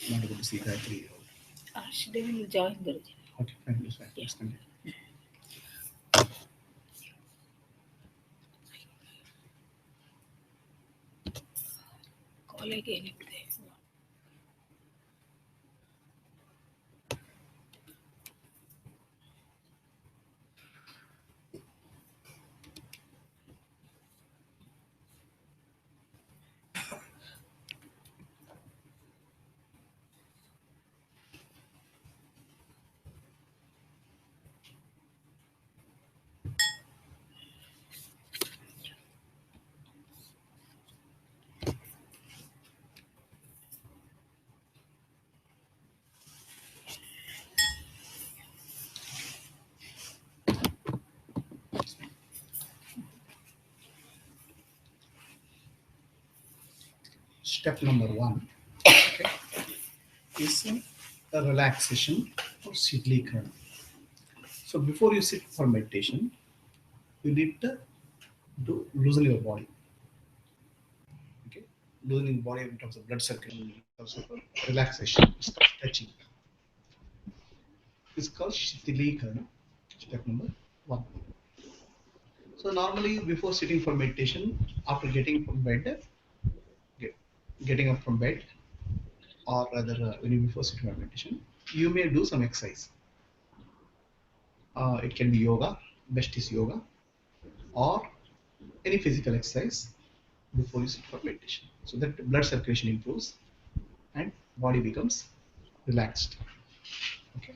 Not able to see Gayatri. She didn't join Guruji. Okay, fine. Yes, fine. Yes, thank you. Call again if they want. Step number one, okay, is a relaxation or Shitlikarana. So before you sit for meditation, you need to do loosen your body. Okay, loosening body in terms of blood circulation, in terms of relaxation. It's called stretching. It's called Shitlikarana. Step number one. So normally before sitting for meditation, after getting from bed, get, getting up from bed, or rather when you before sitting for meditation, you may do some exercise. It can be yoga, best is yoga, or any physical exercise before you sit for meditation. So that blood circulation improves and body becomes relaxed. Okay.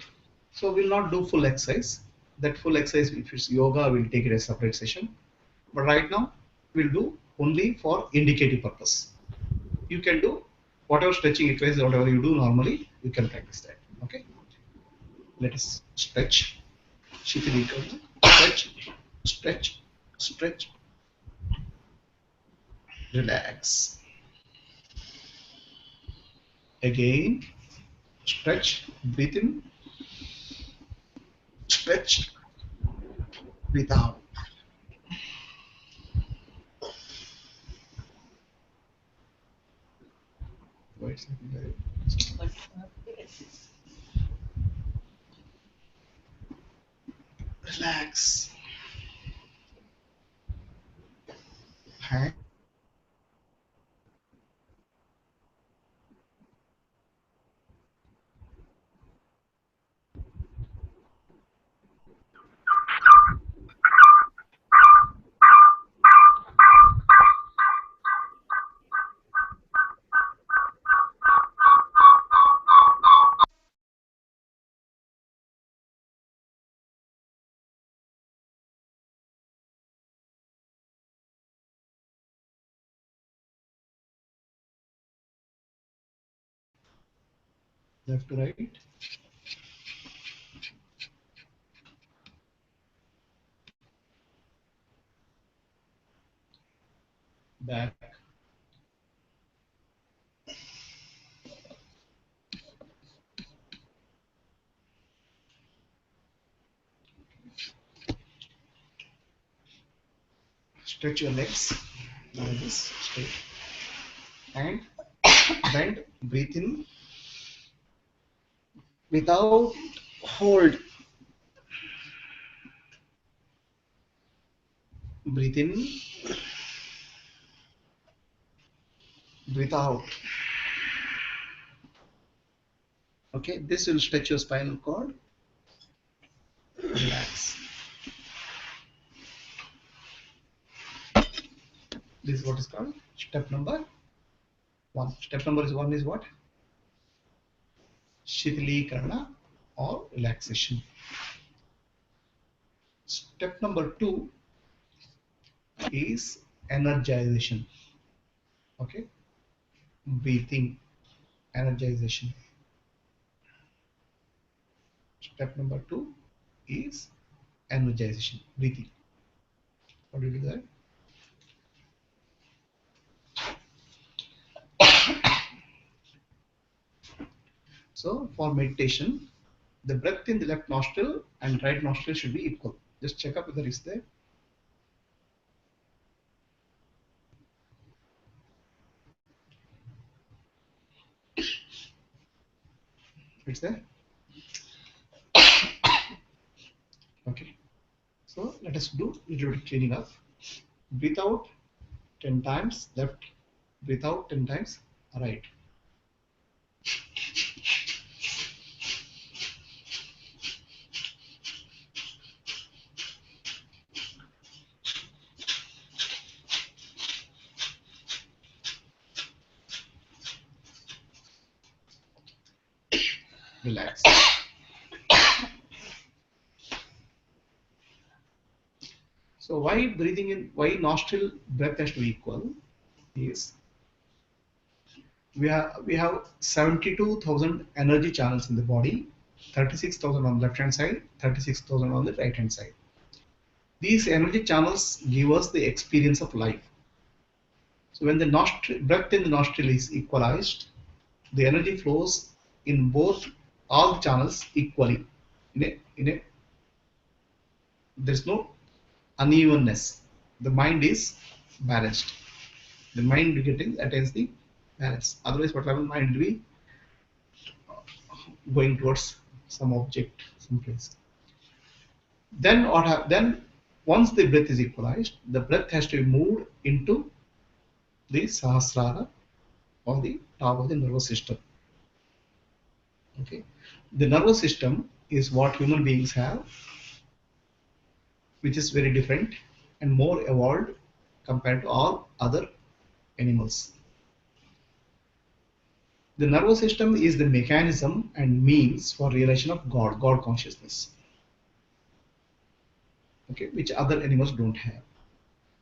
So we'll not do full exercise. That full exercise, if it's yoga, we'll take it as a separate session. But right now, we'll do only for indicative purpose. You can do whatever stretching exercise, whatever you do normally, you can practice that. Okay. Let us stretch. Shikhirikana. Stretch, stretch, stretch, relax. Again, stretch, breathe in, stretch, breathe out. Wait a second. Relax. Hand. Left to right. Back. Stretch your legs. Like this. Straight. And bend. Breathe in without hold. Breathe in. Breathe out. Okay. This will stretch your spinal cord. Relax. This is what is called step number one. Step number is one is what? Shitlikarana or relaxation. Step number two is energization. Okay, breathing, energization. Step number two is energization, breathing. How do you do that? So for meditation, the breath in the left nostril and right nostril should be equal. Just check up whether it's there. It's there. Okay. So let us do a little bit cleaning up. Breathe out 10 times left. Breathe out 10 times right. Relax. So why breathing in, why nostril breath has to be equal is we have 72,000 energy channels in the body, 36,000 on the left hand side, 36,000 on the right hand side. These energy channels give us the experience of life. So when the nostril, breath in the nostril is equalized, the energy flows in both all the channels equally. There's no unevenness. The mind is balanced. The mind getting attains the balance. Otherwise, what happens? Mind will be going towards some object, some place. Then once the breath is equalized, the breath has to be moved into the sahasrara or the top of the nervous system. Okay, the nervous system is what human beings have, which is very different and more evolved compared to all other animals. The nervous system is the mechanism and means for realization of God consciousness, okay, which other animals don't have.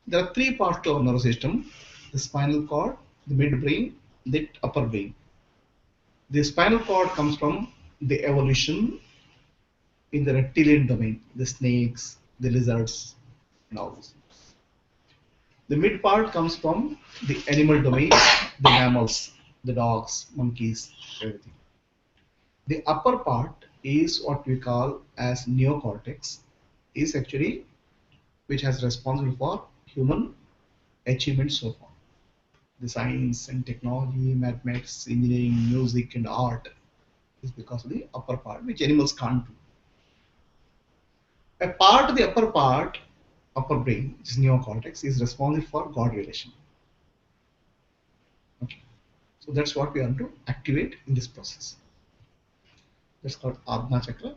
There are three parts to our nervous system: the spinal cord, the midbrain, the upper brain. The spinal cord comes from the evolution in the reptilian domain, the snakes, the lizards, and all this. The mid part comes from the animal domain, the mammals, the dogs, monkeys, everything. The upper part is what we call as neocortex, is actually which has responsible for human achievements so far. The science and technology, mathematics, engineering, music, and art is because of the upper part, which animals can't do. A part of the upper part, upper brain, which is neocortex, is responsible for God relation. Okay, so that's what we want to activate in this process. That's called Adna Chakra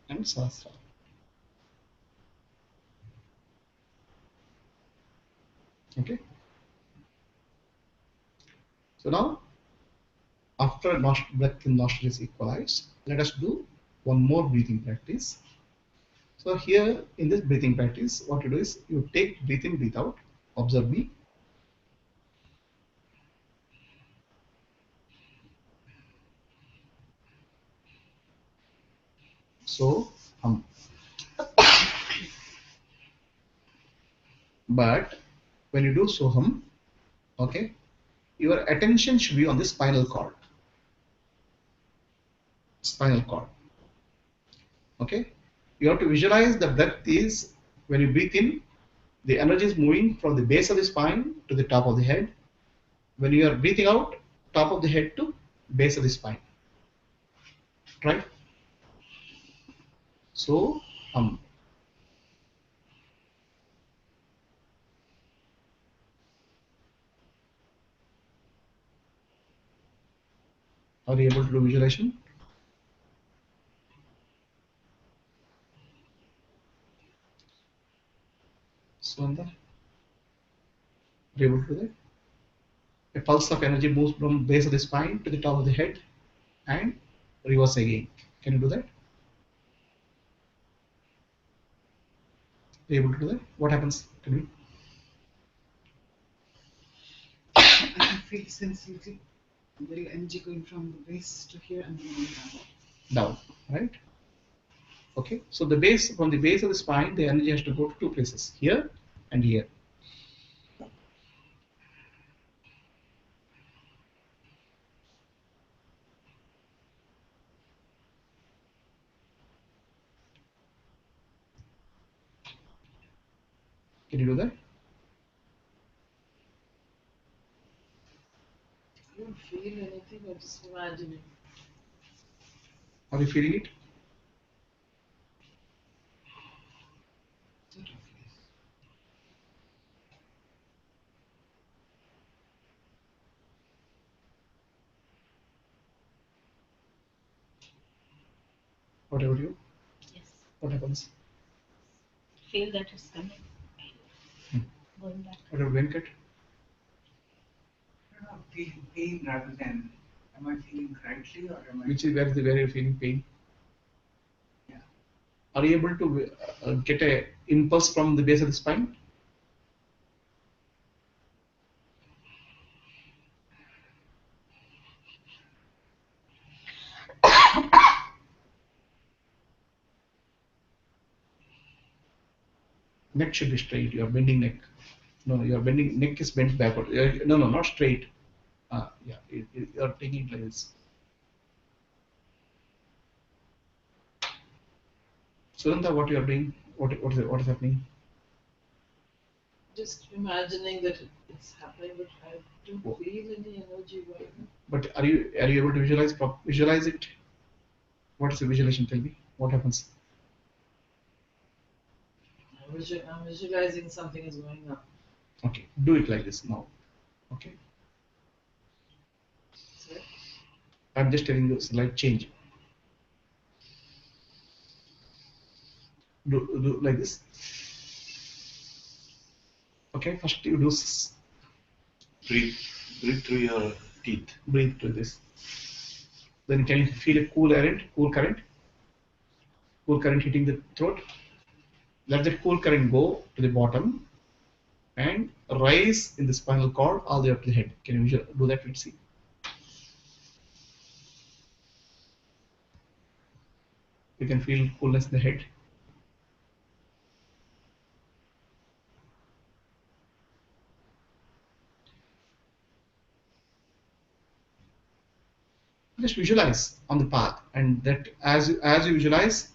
and Sahasrara. Okay, so now after breath in nostril is equalized, let us do one more breathing practice. So here in this breathing practice, what you do is you take breathe in, breathe out. Observe me. So but when you do soham, okay, your attention should be on the spinal cord. Spinal cord. Okay, you have to visualize the breath is when you breathe in, the energy is moving from the base of the spine to the top of the head. When you are breathing out, top of the head to base of the spine. Right? So are you able to do visualization? Swanda, are you able to do that? A pulse of energy moves from base of the spine to the top of the head and reverse again. Can you do that? Are you able to do that? What happens? Can you? I feel sensitivity, the energy going from the base to here and then going down. Down, right? Okay. So the base from the base of the spine, the energy has to go to two places, here and here. Can you do that? I don't feel anything, I just imagine it. Are you feeling it? Sort of, yes. What about you? Yes. What happens? Feel that it's coming. Hmm. Going back. What about Venkat? I don't know, feeling pain rather than am I feeling rightly or am I? Which is where you're feeling pain? Yeah. Are you able to get a impulse from the base of the spine? Neck should be straight. You are bending neck. No, no, your bending neck is bent backward. No, no, not straight. Yeah, you are taking it like this. Surendra, what you are doing? What is happening? Just imagining that it's happening, but I don't Oh. feel any energy right now. But are you able to visualize it? What is the visualization? Tell me. What happens? I'm visualizing something is going up. Okay, do it like this now. Okay, Sorry? I'm just telling you slight change. Do like this. Okay, first you do Breathe, breathe through your teeth. breathe to this. Then can you feel a cool current hitting the throat? Let that cool current go to the bottom and rise in the spinal cord all the way up to the head. Can you do that? Let's see. You can feel coolness in the head. Just visualize on the path, and that as you visualize,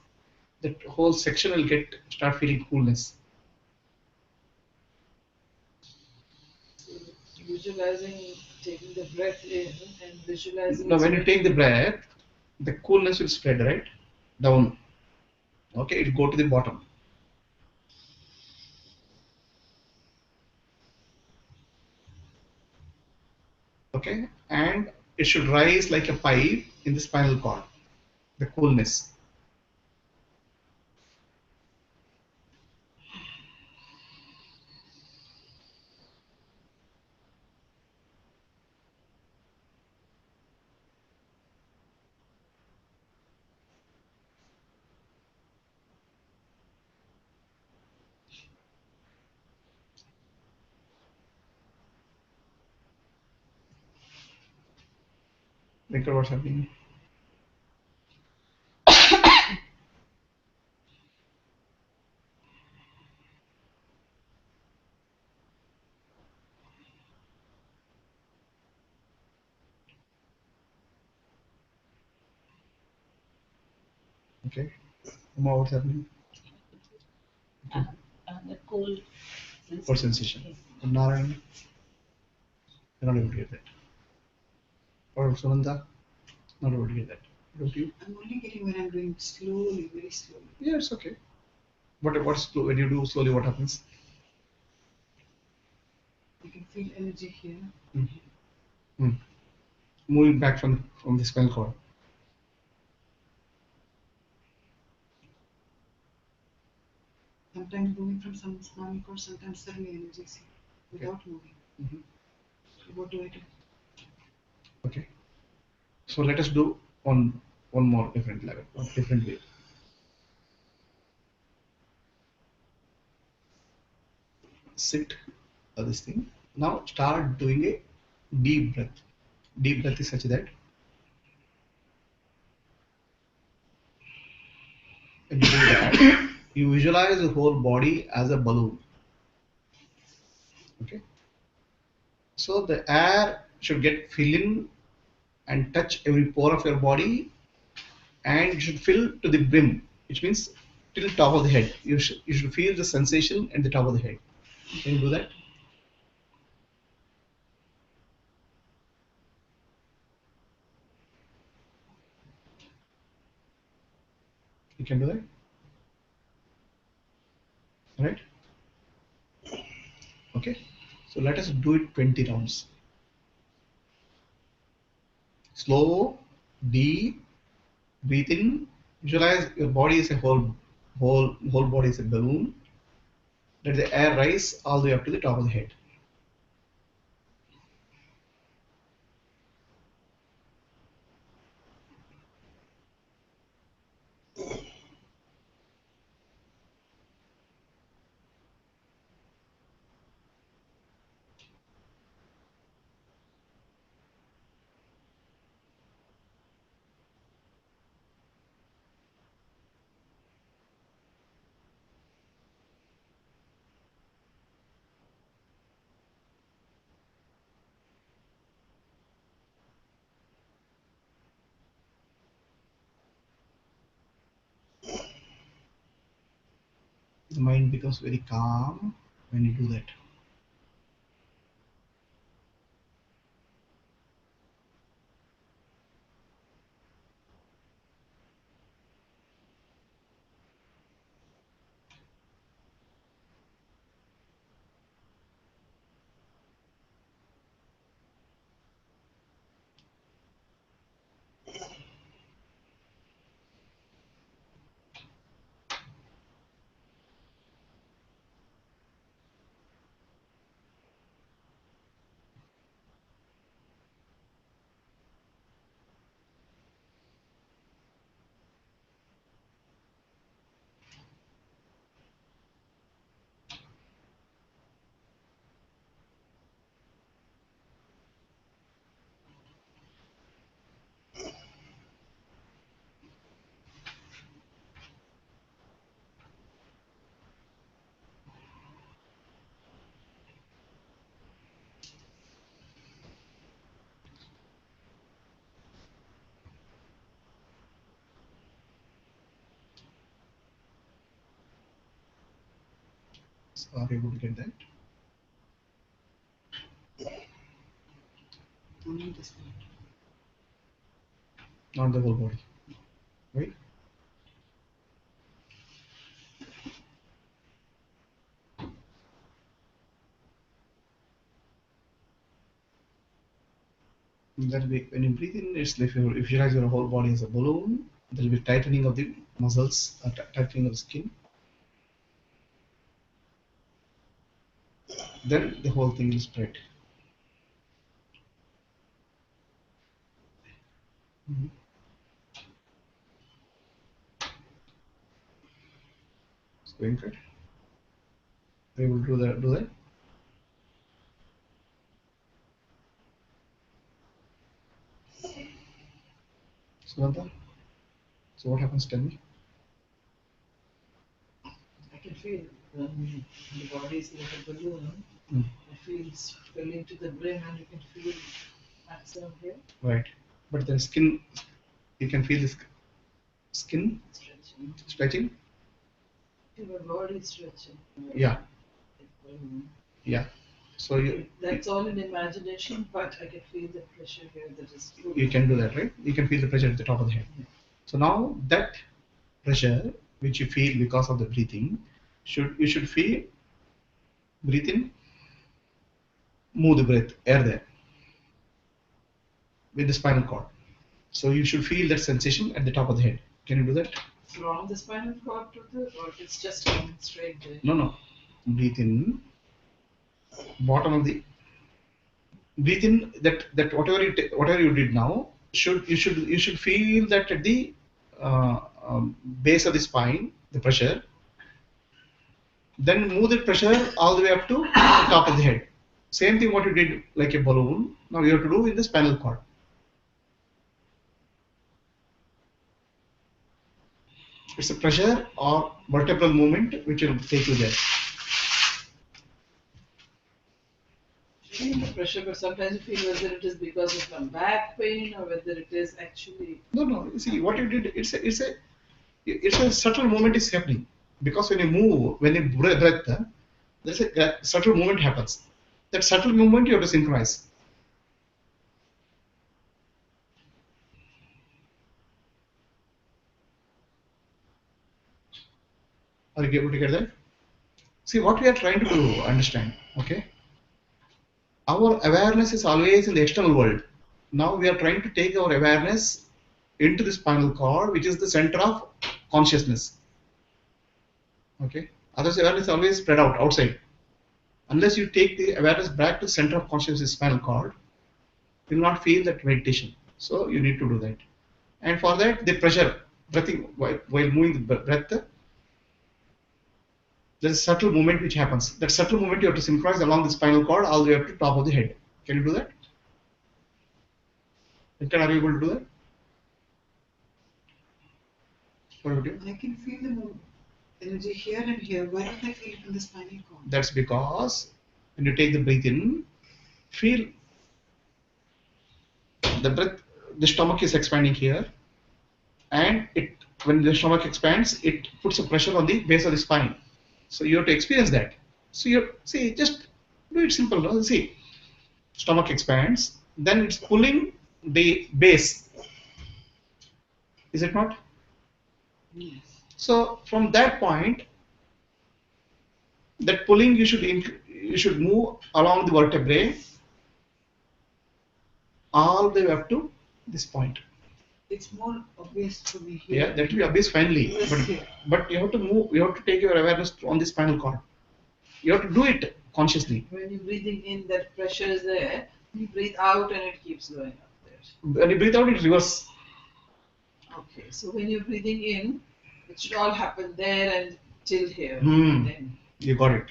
that whole section will start feeling coolness. Visualizing taking the breath in and visualizing. Now, when you take the breath, the coolness will spread right down. Okay, it will go to the bottom. Okay, and it should rise like a pipe in the spinal cord. The coolness. Think of what's happening. Okay, Uma, what's happening? The cold What sensation? Narayan, you're not able to get that. Or Sunanda, not able to get that. Don't you? I'm only getting when I'm doing slowly, very slowly. Yeah, it's okay. What's slow? When you do slowly, what happens? You can feel energy here. Mm. Moving back from the spinal cord. Sometimes moving from some spinal cord, sometimes suddenly energy is here without moving. Mhm. So what do I do? Okay. So let us do one more different level, or different way. Sit this thing. Now start doing a deep breath. Deep breath is such that when you do that, you visualize the whole body as a balloon. Okay. So the air should get fill in and touch every pore of your body, and you should fill to the brim, which means till top of the head. You should feel the sensation at the top of the head. Can you do that? You can do that, right? Okay. So let us do it 20 rounds. Slow, deep, breathe in. Visualize your body is a whole body is a balloon. Let the air rise all the way up to the top of the head. The mind becomes very calm when you do that. So are you able to get that? Only this part. Not the whole body, right? That be when you breathe in, it's like if you visualize your whole body as a balloon, there will be tightening of the muscles, tightening of the skin. Then the whole thing will spread. Mhm. It's going good. We will do that. Do that. Samantha. So what happens? Tell me. I can feel when the body is like a balloon. Mm. It feels filling to the brim, and you can feel maximum here Right. But the skin, you can feel the skin stretching. stretching. Feel my body stretching. Yeah. Like balloon. Yeah. So That's all in imagination, but I can feel the pressure here that is full. you can do that, right? You can feel the pressure at the top of the head. Yeah. So now that pressure which you feel because of the breathing, you should feel, breathe in, move the breath, air there with the spinal cord. So you should feel that sensation at the top of the head. Can you do that? From the spinal cord to the, or it's just coming straight there? No, no. Breathe in, bottom of the, breathe in that whatever you did now you should feel that at the base of the spine, the pressure. Then move the pressure all the way up to the top of the head. Same thing what you did like a balloon. Now you have to do in the spinal cord. It's a pressure or vertebral movement which will take you there. Feel the pressure, but sometimes you feel whether it is because of some back pain or whether it is actually. No, no. You see what you did. It's a subtle movement is happening because when you move, when you breath, there's a subtle movement happens. That subtle movement you have to synchronize. Are you able to get that? See what we are trying to understand. Okay, our awareness is always in the external world. Now we are trying to take our awareness into the spinal cord, which is the center of consciousness. Okay, otherwise awareness is always spread out outside. Unless you take the awareness back to the center of consciousness, spinal cord, you will not feel that meditation. So you need to do that. And for that, the pressure, breathing, while moving the breath, there is a subtle movement which happens. That subtle movement you have to synchronize along the spinal cord all the way up to top of the head. Can you do that? Are you able to do that? What about you? I can feel the energy here and here. Why don't I feel it in the spinal cord? That's because when you take the breath in, feel the breath, the stomach is expanding here, and when the stomach expands, it puts a pressure on the base of the spine. So you have to experience that. So you see, just do it simple. No? See, stomach expands, then it's pulling the base. Is it not? Yes. So from that point, that pulling you should move along the vertebrae all the way up to this point. It's more obvious to me here. Yeah, that will be obvious finally. Yes, here. But you have to move. You have to take your awareness on the spinal cord. You have to do it consciously. When you're breathing in, that pressure is there. You breathe out and it keeps going up there. When you breathe out, it reverse. Okay, so when you're breathing in, it should all happen there and till here. Hmm. Then You got it.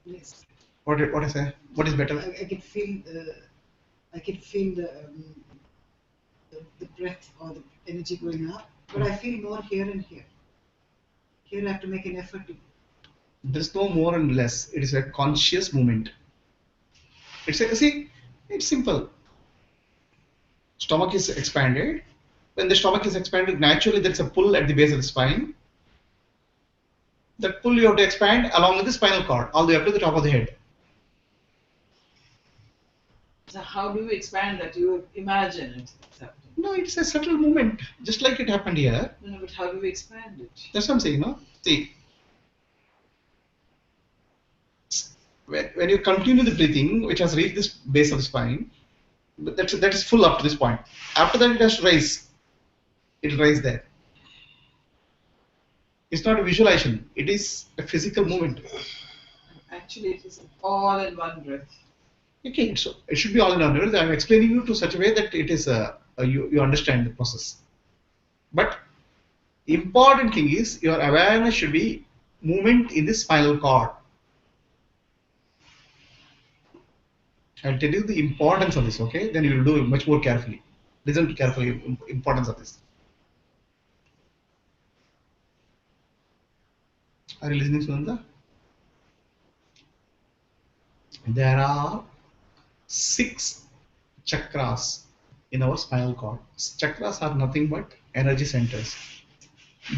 Yes. What I say? What is better? I can feel the breath or the energy going up, but I feel more here and here. Here I have to make an effort to. There's no more and less. It is a conscious movement. It's simple. Stomach is expanded. When the stomach is expanded, naturally there's a pull at the base of the spine. That pull you have to expand along with the spinal cord, all the way up to the top of the head. so how do you expand that? You imagine it happening. No, it's a subtle movement, just like it happened here. No, but how do we expand it? That's what I'm saying, no? See, when you continue the breathing, which has reached this base of the spine, that is full up to this point. After that, it has to rise. It will rise there. It's not a visualization. It is a physical movement. Actually, it is all in one breath. Okay, so it should be all in one breath. I'm explaining you to such a way that it is you understand the process. But important thing is your awareness should be movement in the spinal cord. I'll tell you the importance of this, okay? Then you will do it much more carefully. Listen to carefully importance of this. Are you listening, Sunanda? There are 6 chakras in our spinal cord. Chakras are nothing but energy centers.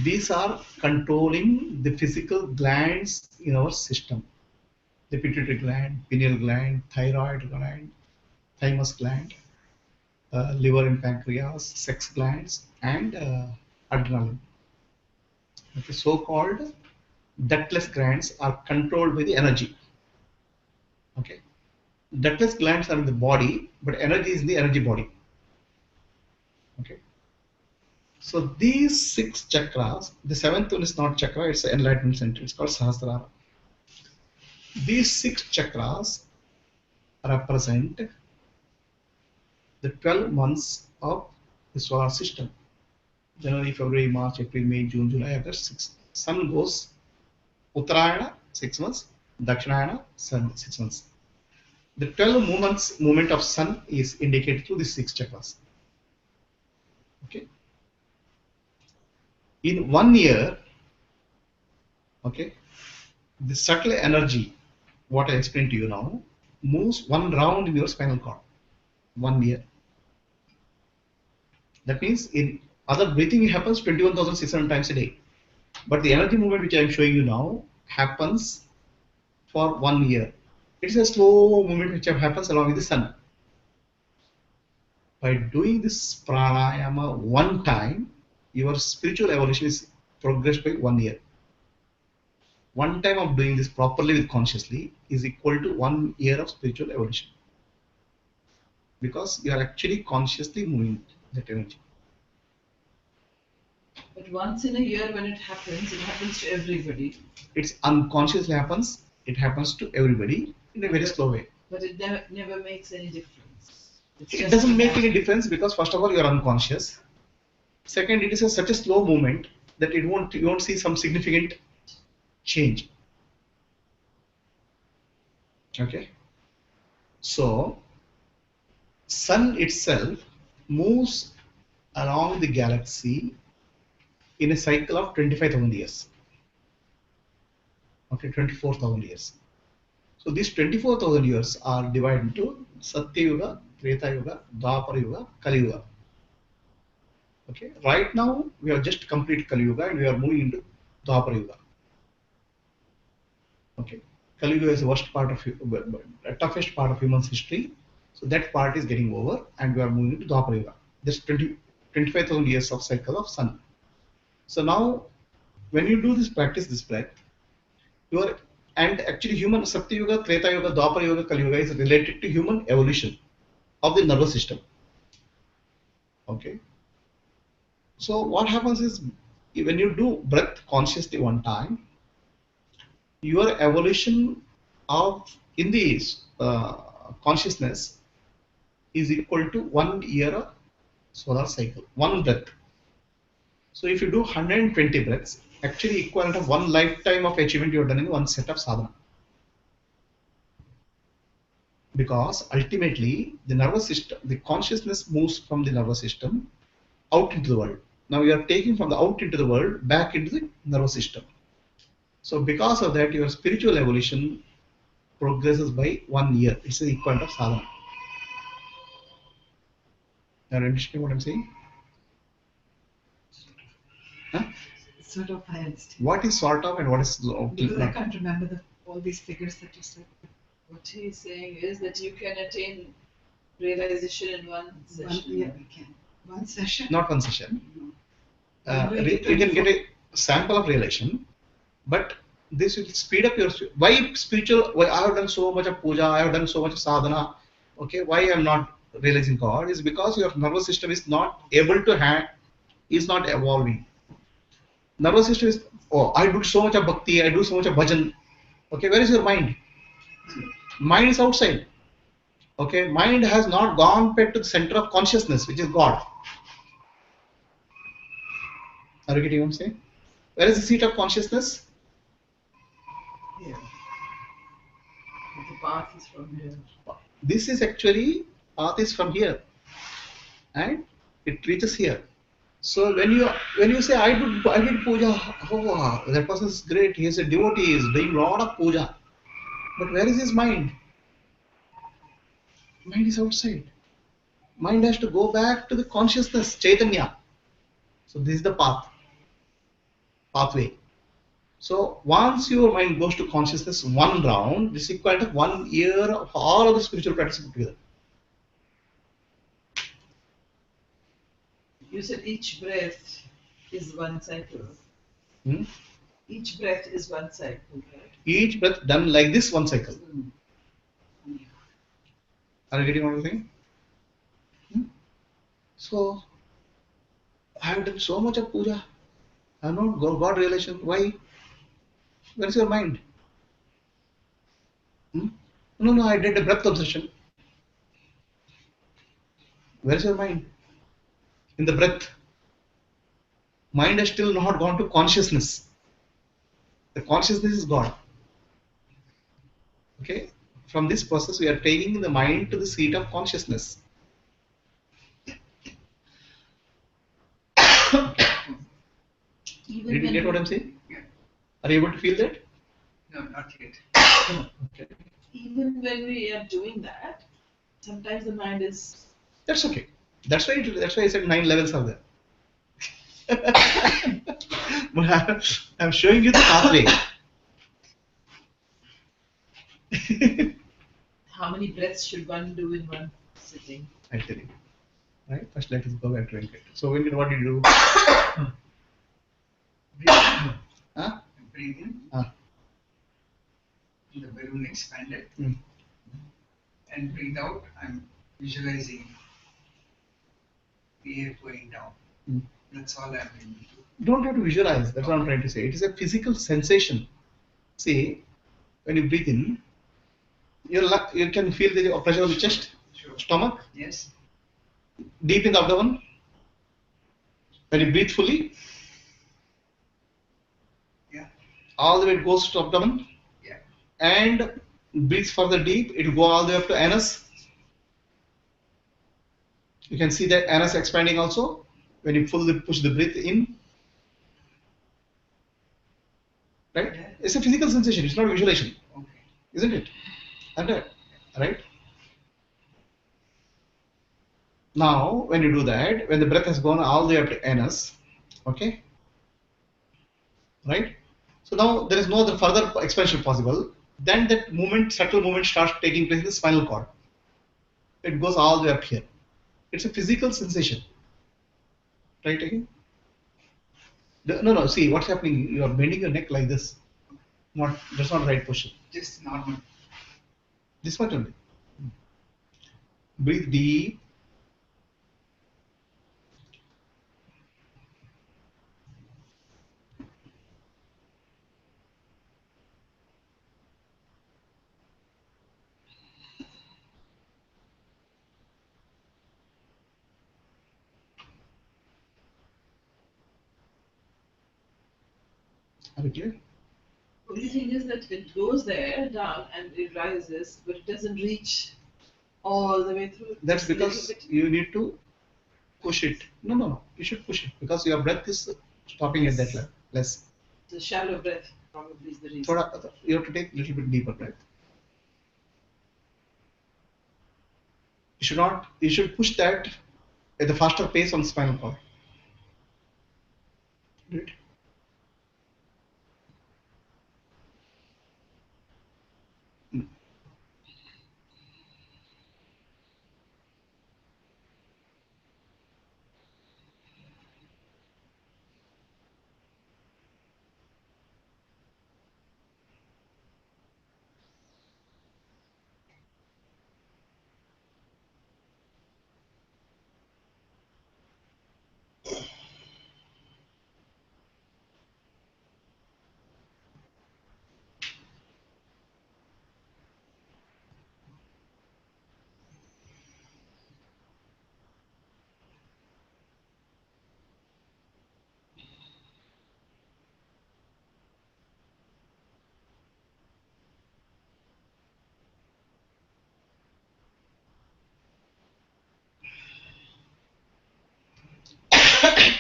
These are controlling the physical glands in our system. The pituitary gland, pineal gland, thyroid gland, thymus gland, liver and pancreas, sex glands, and adrenaline. Okay, so-called ductless glands are controlled by the energy. Okay, ductless glands are in the body, but energy is in the energy body. Okay, so these 6 chakras, the 7th one is not chakra; it's an enlightenment center. It's called Sahasrara. These 6 chakras represent the 12 months of the solar system. January, February, March, April, May, June, July, August, 6. Sun goes Uttarayana, 6 months, Dakshinayana, Sun, 6 months. The 12 movement of Sun is indicated through the 6 chakras. Okay. In 1 year, okay, the subtle energy, what I explained to you now, moves 1 round in your spinal cord. 1 year. That means in other breathing happens 21,600 times a day. But the energy movement which I am showing you now happens for 1 year. It's a slow movement which happens along with the sun. By doing this pranayama 1 time, your spiritual evolution is progressed by 1 year. One time of doing this properly with consciously is equal to 1 year of spiritual evolution. Because you are actually consciously moving that energy. But once in a year when it happens to everybody. It's unconsciously happens, it happens to everybody in a very slow way. But it never makes any difference. It's It just doesn't a make matter. any difference because first of all you are unconscious. Second, it is such a slow movement that you won't see some significant change. Okay. So sun itself moves along the galaxy in a cycle of 25,000 years. Okay, 24,000 years. So these 24,000 years are divided into Satya Yuga, Treta Yuga, Dwapara Yuga, Kali Yuga. Okay, right now we have just completed Kali Yuga and we are moving into Dwapara Yuga. Okay, Kali Yuga is the worst part of toughest part of human's history. So that part is getting over and we are moving into Dwapara Yuga. This 25,000 years of cycle of sun. So now when you do this practice, this breath, you are and actually human Satya Yuga, Treta Yuga, Dwapara Yuga, Kali Yuga is related to human evolution of the nervous system. Okay. So what happens is when you do breath consciously one time, your evolution of in the consciousness is equal to 1 year of solar cycle, one breath. So if you do 120 breaths, actually equivalent of one lifetime of achievement you have done in one set of sadhana. Because ultimately the nervous system, the consciousness moves from the nervous system out into the world. Now we are taking from the out into the world back into the nervous system. So because of that, your spiritual evolution progresses by 1 year. It's the equivalent of sadhana. You understand what I'm saying? Huh? Sort of, I understand. What is sort of and what is Because I not? can't remember all these figures that you said. What he is saying is that you can attain realization in one session. Yeah, we can. One session. Not one session. When You we can get a sample of realization, but this will speed up your why spiritual. Why I have done so much of puja, I have done so much of sadhana. Okay, why I am not realizing God is because your nervous system is not able to is not evolving. Nervous system is I do so much of bhakti, I do so much of bhajan. Okay, where is your mind? Mind is outside. Okay, mind has not gone back to the center of consciousness, which is God. Are you getting what I'm saying? Where is the seat of consciousness? Here. The path is from here. This is actually path is from here, and it reaches here. So when you say I did puja, oh that person is great. He is a devotee. He is doing lot of puja, but where is his mind? Mind is outside. Mind has to go back to the consciousness, Chaitanya. So this is the pathway. So once your mind goes to consciousness one round, this is equal to 1 year of all of the spiritual practices put together. You said each breath is one cycle. Hmm? Each breath is one cycle, right? Each breath done like this one cycle. Are you getting what I'm saying? So I have done so much of puja. I have not got realization. Why? Where is your mind? Hmm? No, I did a breath obsession. Where is your mind? In the breath. Mind has still not gone to consciousness. The consciousness is God. Okay? From this process, we are taking the mind to the seat of consciousness. Even Did you when get what we- I'm saying? Yeah. Are you able to feel that? No, not yet. Okay. Even when we are doing that, sometimes the mind is. That's okay. That's why I said 9 levels are there. But I'm showing you the pathway. How many breaths should one do in one sitting? I tell you. Right? First, let us go back to it. So, what did you do? Breathe in. Huh? Breathe in. The balloon expanded. Mm. And breathe out. I'm visualizing the air going down. Mm. That's all I'm able to do. Don't have to visualize. That's what I'm trying to say. It is a physical sensation. See, when you breathe in, you can feel the pressure on the chest, Sure. stomach, Yes. deep in the abdomen. When you breathe fully, Yeah. all the way it goes to abdomen. Yeah. And breathe further deep, it will go all the way up to anus. You can see the anus expanding also when you fully push the breath in. Right? Yeah. It's a physical sensation, it's not visualization, Okay. isn't it? Right? Now, when you do that, when the breath has gone all the way up to anus, okay? Right? So now there is no other further expansion possible. Then that movement, subtle movement starts taking place in the spinal cord. It goes all the way up here. It's a physical sensation. Right again? No. See what's happening. You are bending your neck like this. That's not right position. Just normal. This much only. Breathe deep. Are you clear? Only thing is that it goes there down and it rises, but it doesn't reach all the way through. That's Just a little because bit. you need to push it. No. You should push it because your breath is stopping at that level. Less. The shallow breath probably is the reason. You have to take a little bit deeper breath. You should push that at a faster pace on the spinal cord. Do it. Mm.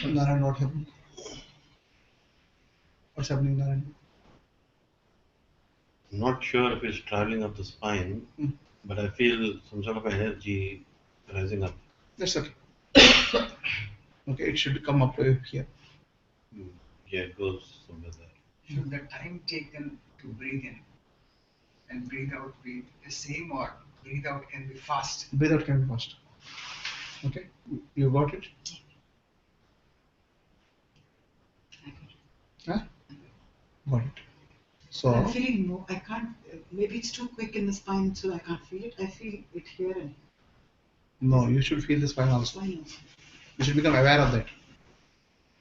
Narayan, what happened? What's happening, Narayan? Not sure if it's traveling up the spine, Mm. but I feel some sort of energy rising up. That's okay. Okay, it should come up here. Yeah, it goes somewhere there. Should the time taken to breathe in and breathe out be the same, or breathe out can be fast? Breathe out can be fast. Okay, you got it? Huh? Got it. So, I'm feeling more. I can't. Maybe it's too quick in the spine, so I can't feel it. I feel it here and no, you should feel the spine also. spine also. You should become aware of that.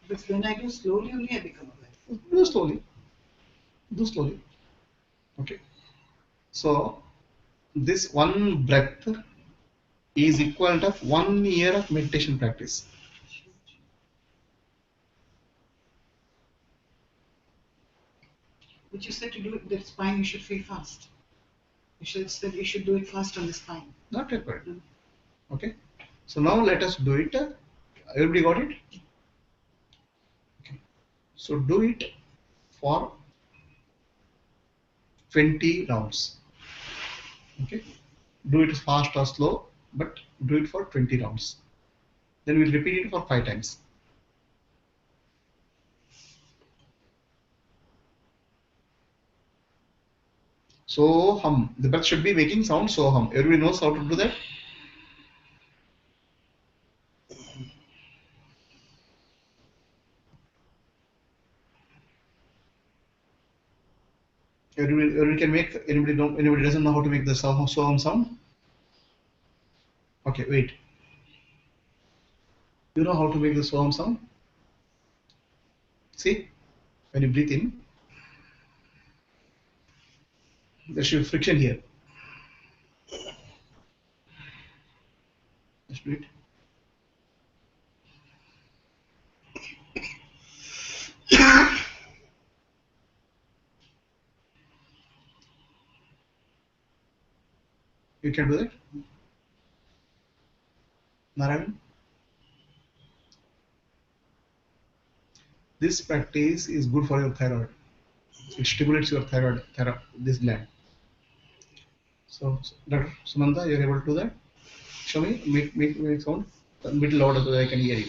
But when I do slowly, only I become aware. Do slowly. Do slowly. Okay. So, this one breath is equivalent of 1 year of meditation practice. But you said to do it the spine, you should feel fast. You said you should do it fast on the spine. Not required. Okay. So now let us do it. Everybody got it? Okay. So do it for 20 rounds. Okay. Do it fast or slow, but do it for 20 rounds. Then we'll repeat it for 5 times. So hum. The breath should be making sound so hum. Everybody knows how to do that? Everybody can make. Anybody doesn't know how to make the sound. Okay, wait. You know how to make the sound? See, when you breathe in, there should be friction here. Just do it. You can do that, Narayan. This practice is good for your thyroid. It stimulates your thyroid this gland. So, Dr. Sumanta, you're able to do that? Show me, make sound a bit louder so that I can hear you.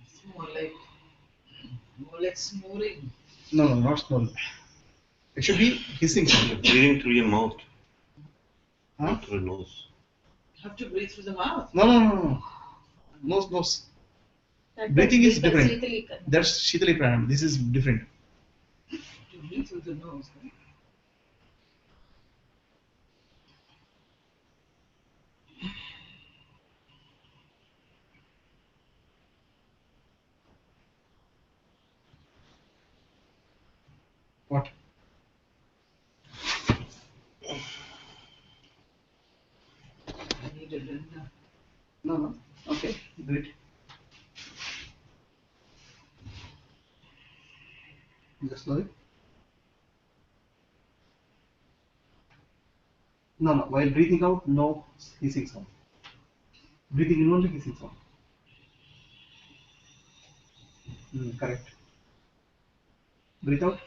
It's more like snoring. No, not small. It should be hissing You're sound. breathing through your mouth, Huh? not through your nose. You have to breathe through the mouth. No. Nose. Breathing is different. Shitali That's Shitali Pranayama. This is different. To breathe through the nose. Right? What? I need a blender. No. Okay, do it. Just slowly. No. While breathing out, no hissing sound. Breathing in only hissing sound. Correct. Breathe out.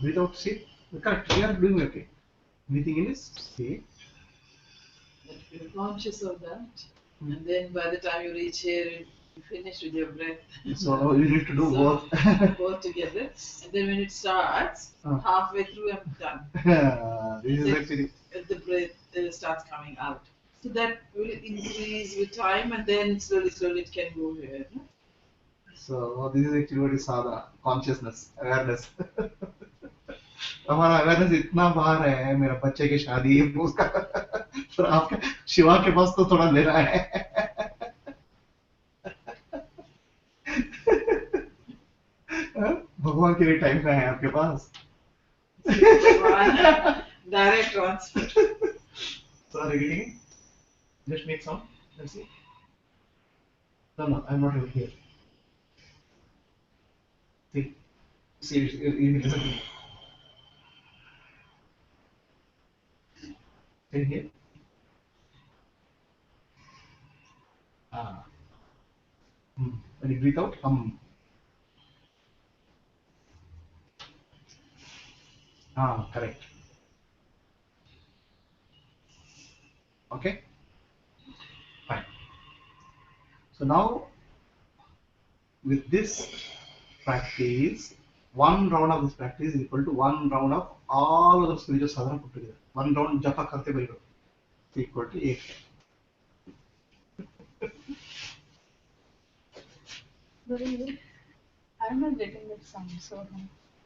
Breathe out. See, correct. We are doing okay. Breathing in is okay. But you're conscious of that. And then by the time you reach here, you finish with your breath. So you need to do So, both. both together. And then when it starts, Ah. halfway through, I'm done. This is Then actually the breath starts coming out. So that will increase with time, and then slowly it can go here. No? so. This is actually what is sadhana, consciousness, awareness. हमारा awareness इतना बाहर है मेरा बच्चे की शादी है उसका पर आपका शिवा के पास तो थोड़ा ले रहा है भगवान के लिए टाइम का है आपके पास Direct transfer. So are you getting it? Just make sound. Let's see. No, I'm not able to hear. See, you listen to me. Can you hear? When you breathe out, correct. Okay? Fine. So now, with this practice, one round of this practice is equal to one round of all of the spiritual sadhana put together. One round japa karte bahi is equal to 8. I'm not getting that sound, so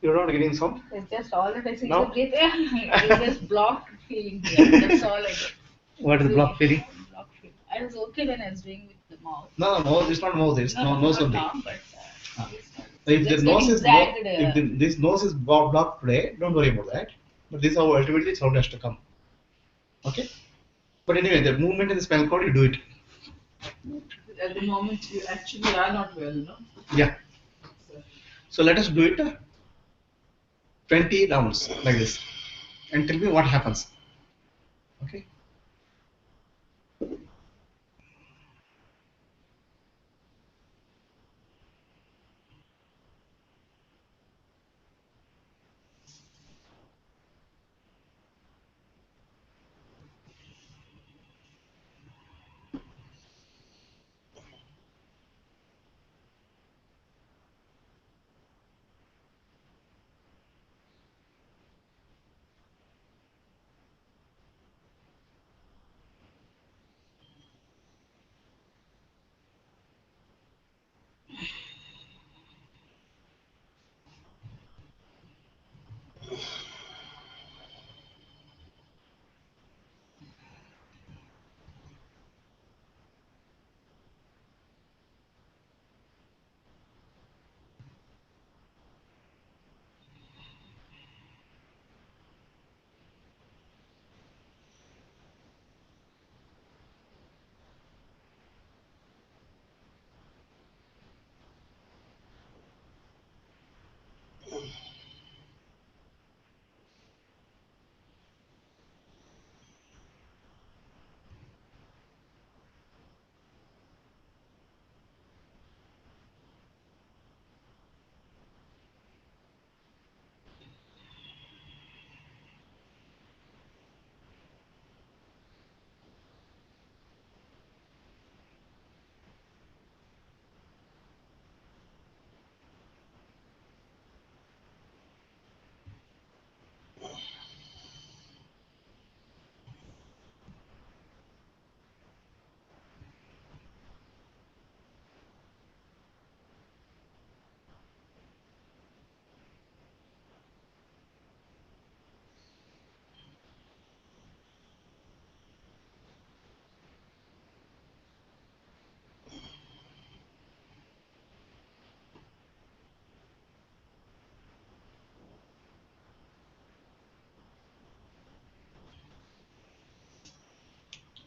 You're not getting sound? it's just all that I see. No? So breathe. It's just blocked feeling here. That's all I get. What is the block feeling? Blocked feeling. I was okay when I was doing with the mouth. No, it's not mouth, it's nose not only. now, but it's not. If the Just nose getting is zagged, if this nose is blocked today, don't worry about that. But this is how ultimately sound has to come. Okay? But anyway, the movement in the spinal cord, you do it. At the moment, you actually are not well, no? Yeah. So, So let us do it 20 rounds like this. And tell me what happens. Okay?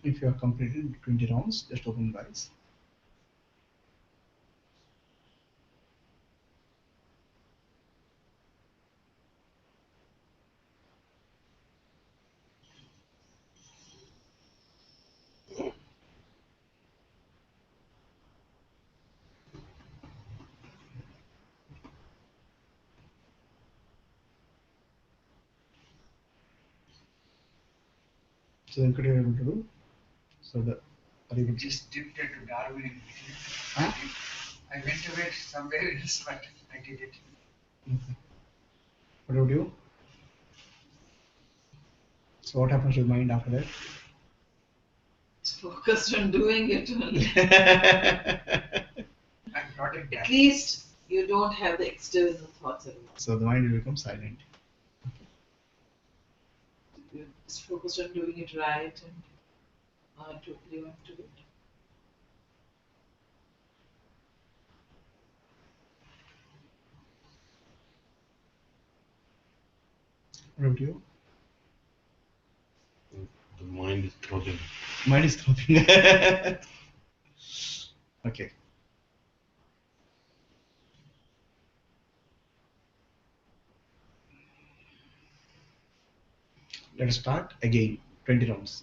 If you have completed 20 rounds, just open your eyes. So then what are you able to do? So the are you able to Just dipped into Darwin in between. Huh? I went away somewhere else, but I did it. Okay. What about you? So what happens to the mind after that? It's focused on doing it only. I brought it At back. least you don't have the external thoughts anymore. So the mind will become silent. You're just focused on doing it right and not totally onto it. What about you? The mind is throbbing. Mind is throbbing. Okay. Let us start again. 20 rounds.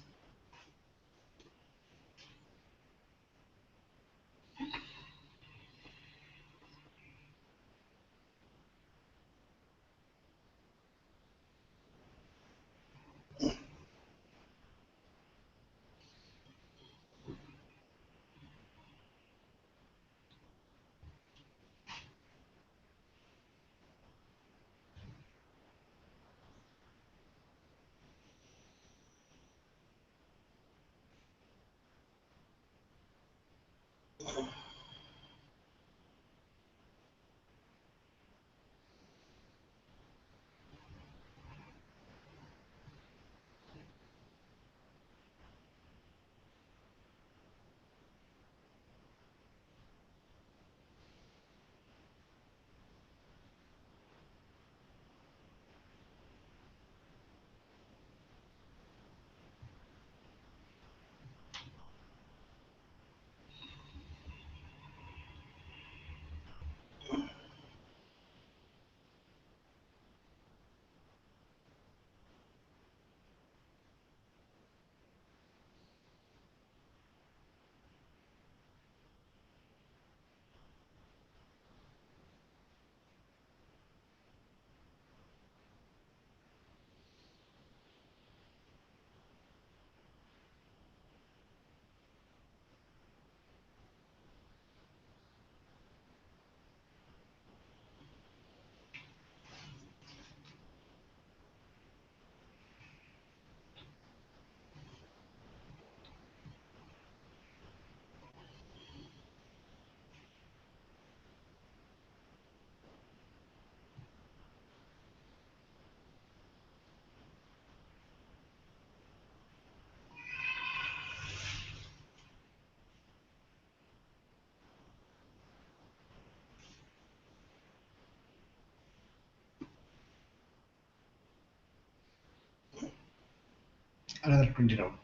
Another 20 round.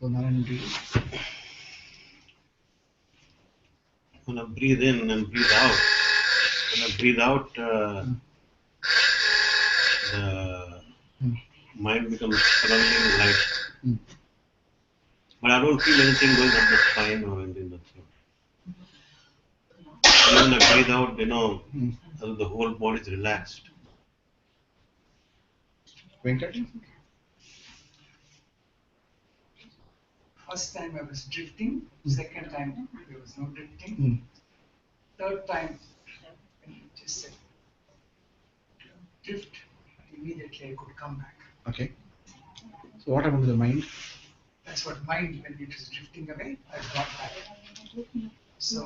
So Narayan, do you? When I breathe in and breathe out, when I breathe out, the Hmm. mind becomes surrounding light. Hmm. But I don't feel anything going up the spine or anything like that. And when I breathe out, Hmm. the whole body is relaxed. Venkat? First time I was drifting, second time there was no drifting, Hmm. third time when you just said drift, immediately I could come back. Okay. So what happened to the mind? That's what mind, when it was drifting away, I brought back. So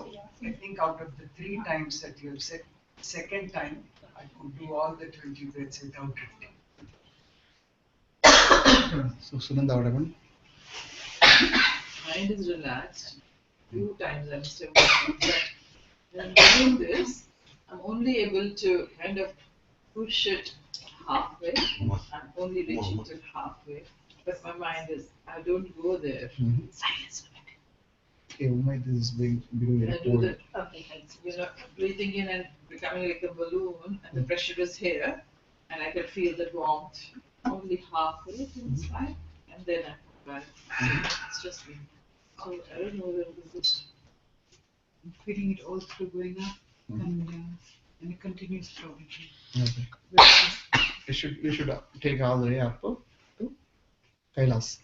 I think out of the 3 times that you have said, second time I could do all the 20 breaths without drifting. So Sunanda, what happened? Mind is relaxed. Few times I must have done, but when I'm doing this, I'm only able to kind of push it halfway. I'm only reaching till halfway. Because my mind is, I don't go there. Mm-hmm. Silence. Okay, Umay, this is becoming And very I do cold. that, okay, breathing in and becoming like a balloon, and the pressure is here, and I can feel the warmth only halfway to the spine, and then I come back. It's just me. So I don't know whether this is. I'm feeling it all through going up, Mhm. coming down, and it continues flowing. Okay. But You should take all the way up to Kailas.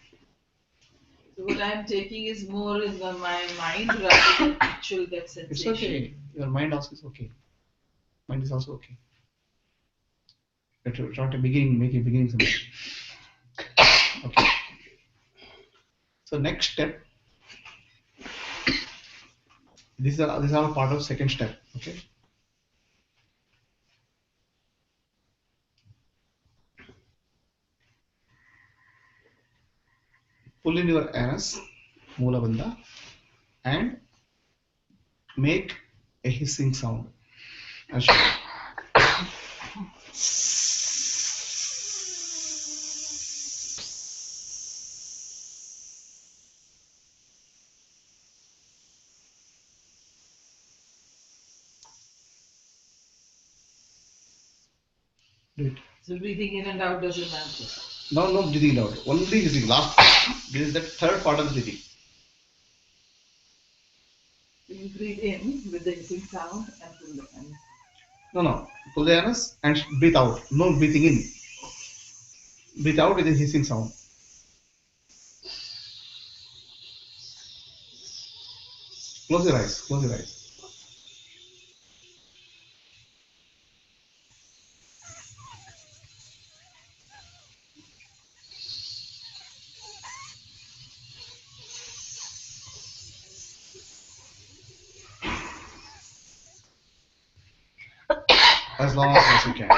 So what I'm taking is more in my mind rather than actual that It's sensation. okay. Your mind also is okay. Mind is also okay. But to try to make a beginning something. Okay. So next step. These are all part of second step. Okay. Pull in your anus, Moola Bandha, and make a hissing sound. Ashok. Do it. So breathing in and out doesn't matter. No breathing out. Only hissing. Last. This is the third part of the breathing. So you breathe in with the hissing sound and pull the and No. Pull the anus and breathe out. No breathing in. Breathe out with a hissing sound. Close your eyes. Close your eyes. As long as you can.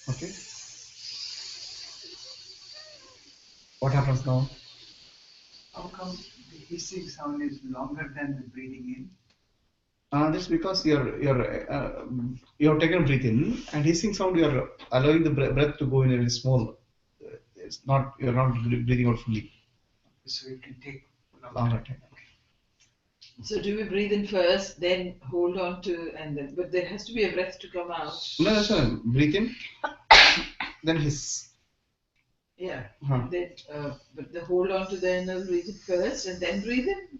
Okay. What happens now? How come the hissing sound is longer than the breathing in? That's because you have taken a breath in, and hissing sound you are allowing the breath to go in a very small. It's not you're not breathing out fully. So it can take Longer time. so do we breathe in first, then hold on to and then but there has to be a breath to come out. No, that's not. Breathe in, then hiss. Yeah. Huh. Then, but they hold on to the anal region first and then breathe in.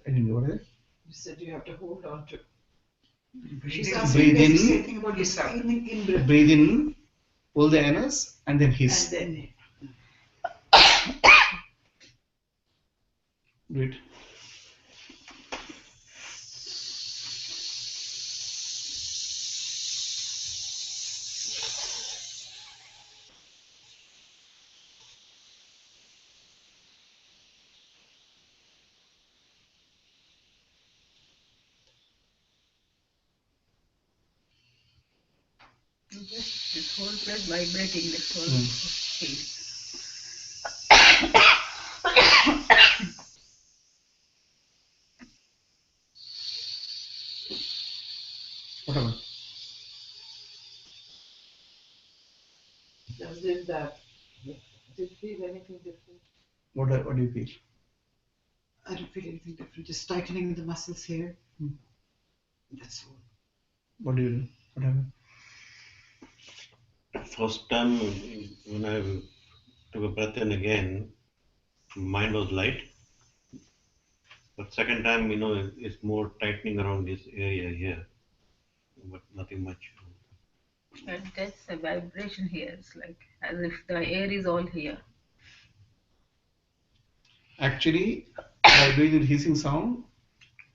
I didn't know what is it. You said you have to hold on to. She's Breathe in. asking Breathe in. basically a thing about Hiss out. in breath. Breathe in, pull the anus, and then And hiss. then Do it. This whole place vibrating, this whole case. Whatever. just did that. Did you feel anything different? What do you feel? I don't feel anything different. Just tightening the muscles here. Hmm. That's all. What do you do? What happened? First time when I took a breath in again, mind was light. But second time, it's more tightening around this area here, but nothing much. And that's a vibration here. It's like as if the air is all here. Actually, by doing the hissing sound,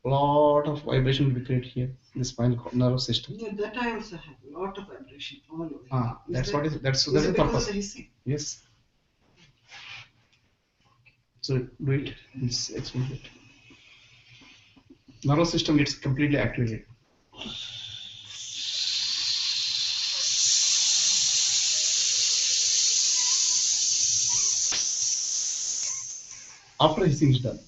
a lot of vibration will be created here in the spinal nervous system. Yeah, that I also have. A lot of vibration all over. That's that, what is that's is that's it the because purpose. of the hissing? Yes. So do it. It's explain it. Nervous system gets completely activated. After hissing is done.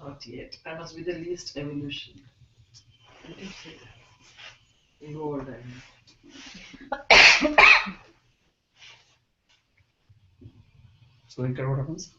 Not yet. I must be the least evolution. You can say that. Evolved, I mean. So in what happens?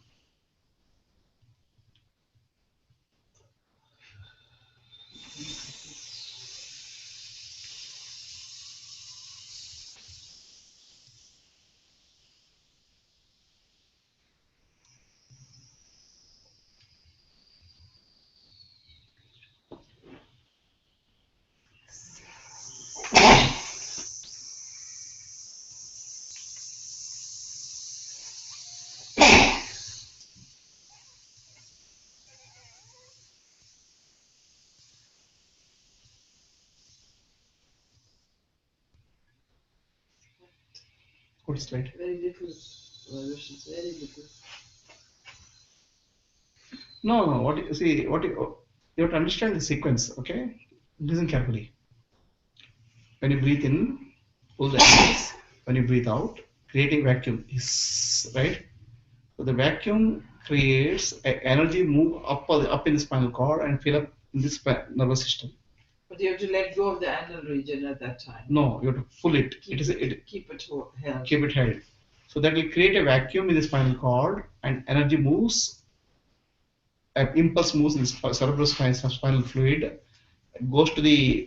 Good straight. Very little vibrations, very little. No. What you see? You have to understand the sequence. Okay. Listen carefully. When you breathe in, pull the nose. When you breathe out, creating vacuum is right. So the vacuum creates energy move up in the spinal cord and fill up in this nervous system. But you have to let go of the anal region at that time. No, you have to pull it. Keep keep it held. Keep it held. So that will create a vacuum in the spinal cord and energy moves. An impulse moves in the spinal fluid, goes to the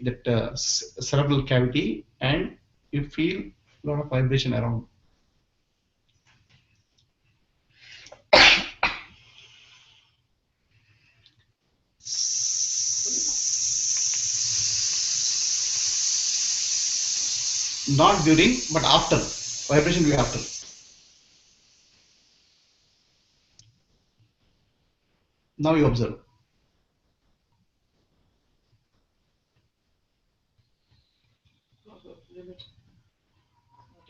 cerebral cavity, and you feel a lot of vibration around. Not during, but after. Vibration will be after. Now you observe. Limit.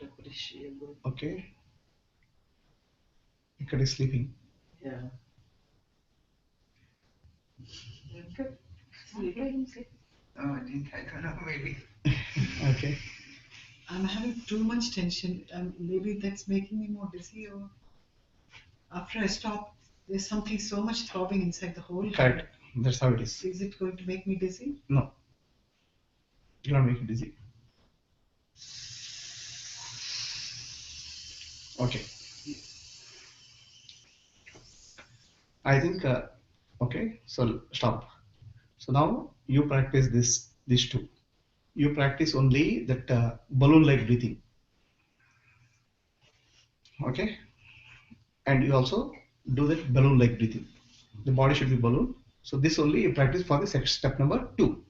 Not appreciable. Okay. Ikad is sleeping. Yeah. Good. Sleeping. Oh, I don't know, maybe. Okay. I'm having too much tension, and maybe that's making me more dizzy, or after I stop, there's something so much throbbing inside the hole. Correct. That's how it is. Is it going to make me dizzy? No. You'll not make you dizzy. Okay. I think, okay, so stop. So now you practice these two. You practice only that balloon-like breathing. Okay? And you also do that balloon-like breathing. The body should be balloon. So this only you practice for the step number 2.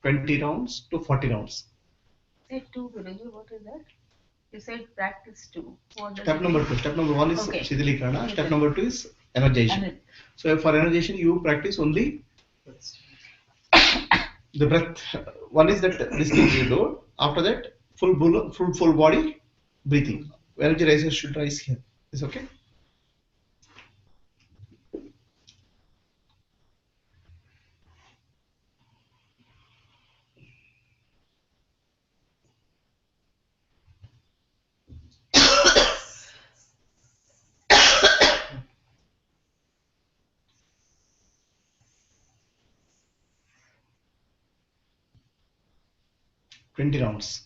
20 rounds to 40 rounds. Say two, Guruji, what is that? You said practice two. What does Step it number mean? 2. Step number 1 is Okay. Shidilikarana. Step Okay. number 2 is energization. And So for energization, you practice only the breath. One is that this thing you do. After that, full body breathing. Energy rises should rise here. Is okay? Twenty rounds.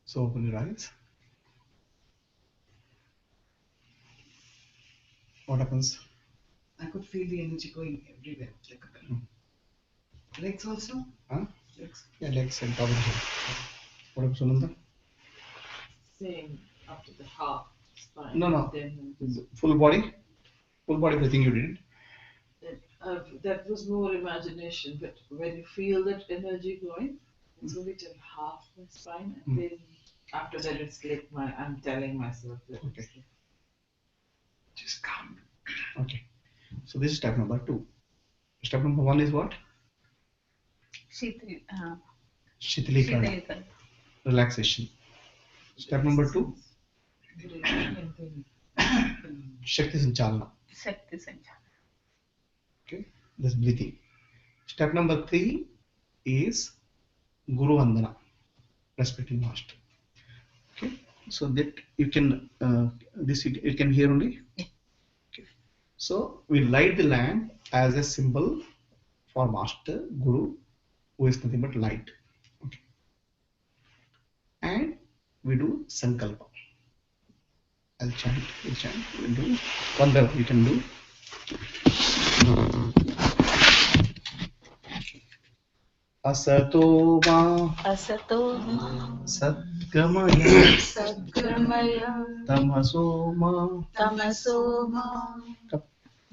So open your eyes. What happens? I could feel the energy going everywhere, like a balloon. Legs also? Huh? Legs. Yeah, legs and top of the head. What happens, Sunanda? Same up to the half spine. No. Then Full body? Full body breathing you did. that was more imagination, but when you feel that energy going, it's only till half my spine, and then after that it's like I'm telling myself that. Okay. It's like, Just calm. Okay. So this is step number 2. Step number 1 is what? Shitilikana. Shitilikarana. Relaxation. Step number 2, breathing and then Shakti Sanchalana. Shakti Sanchana. Okay, this breathing. Step number 3 is Guru Vandana, respecting master. Okay, So that you can this you can hear only. Yeah. Okay. So we light the lamp as a symbol for master guru, who is nothing but light. Okay. And we do sankalpa. I'll chant. We'll chant. We'll do one by one. You can do. Asato ma Asato sadgamaya Sadgamaya tamaso ma Tamaso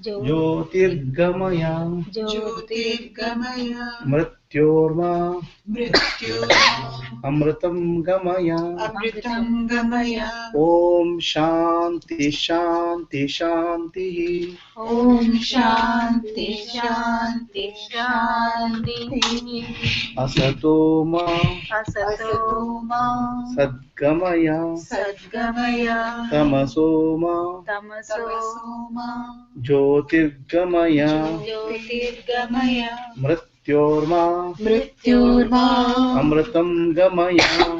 ज्योतिर्गमया Jyotirgamaya मृत्योर्मा Mrityurma अमृतं गमय Amritam Gamaya ॐ शान्ति शान्ति शान्तिः Om Shanti Shanti Shanti असतो मा Asato Asatoma सद्गमय Sadgamaya तमसो मा Tamaso Tamasoma ज्योतिर्गमय Jyotirgamaya मृत्योर्मा Mrityurma अमृतं गमय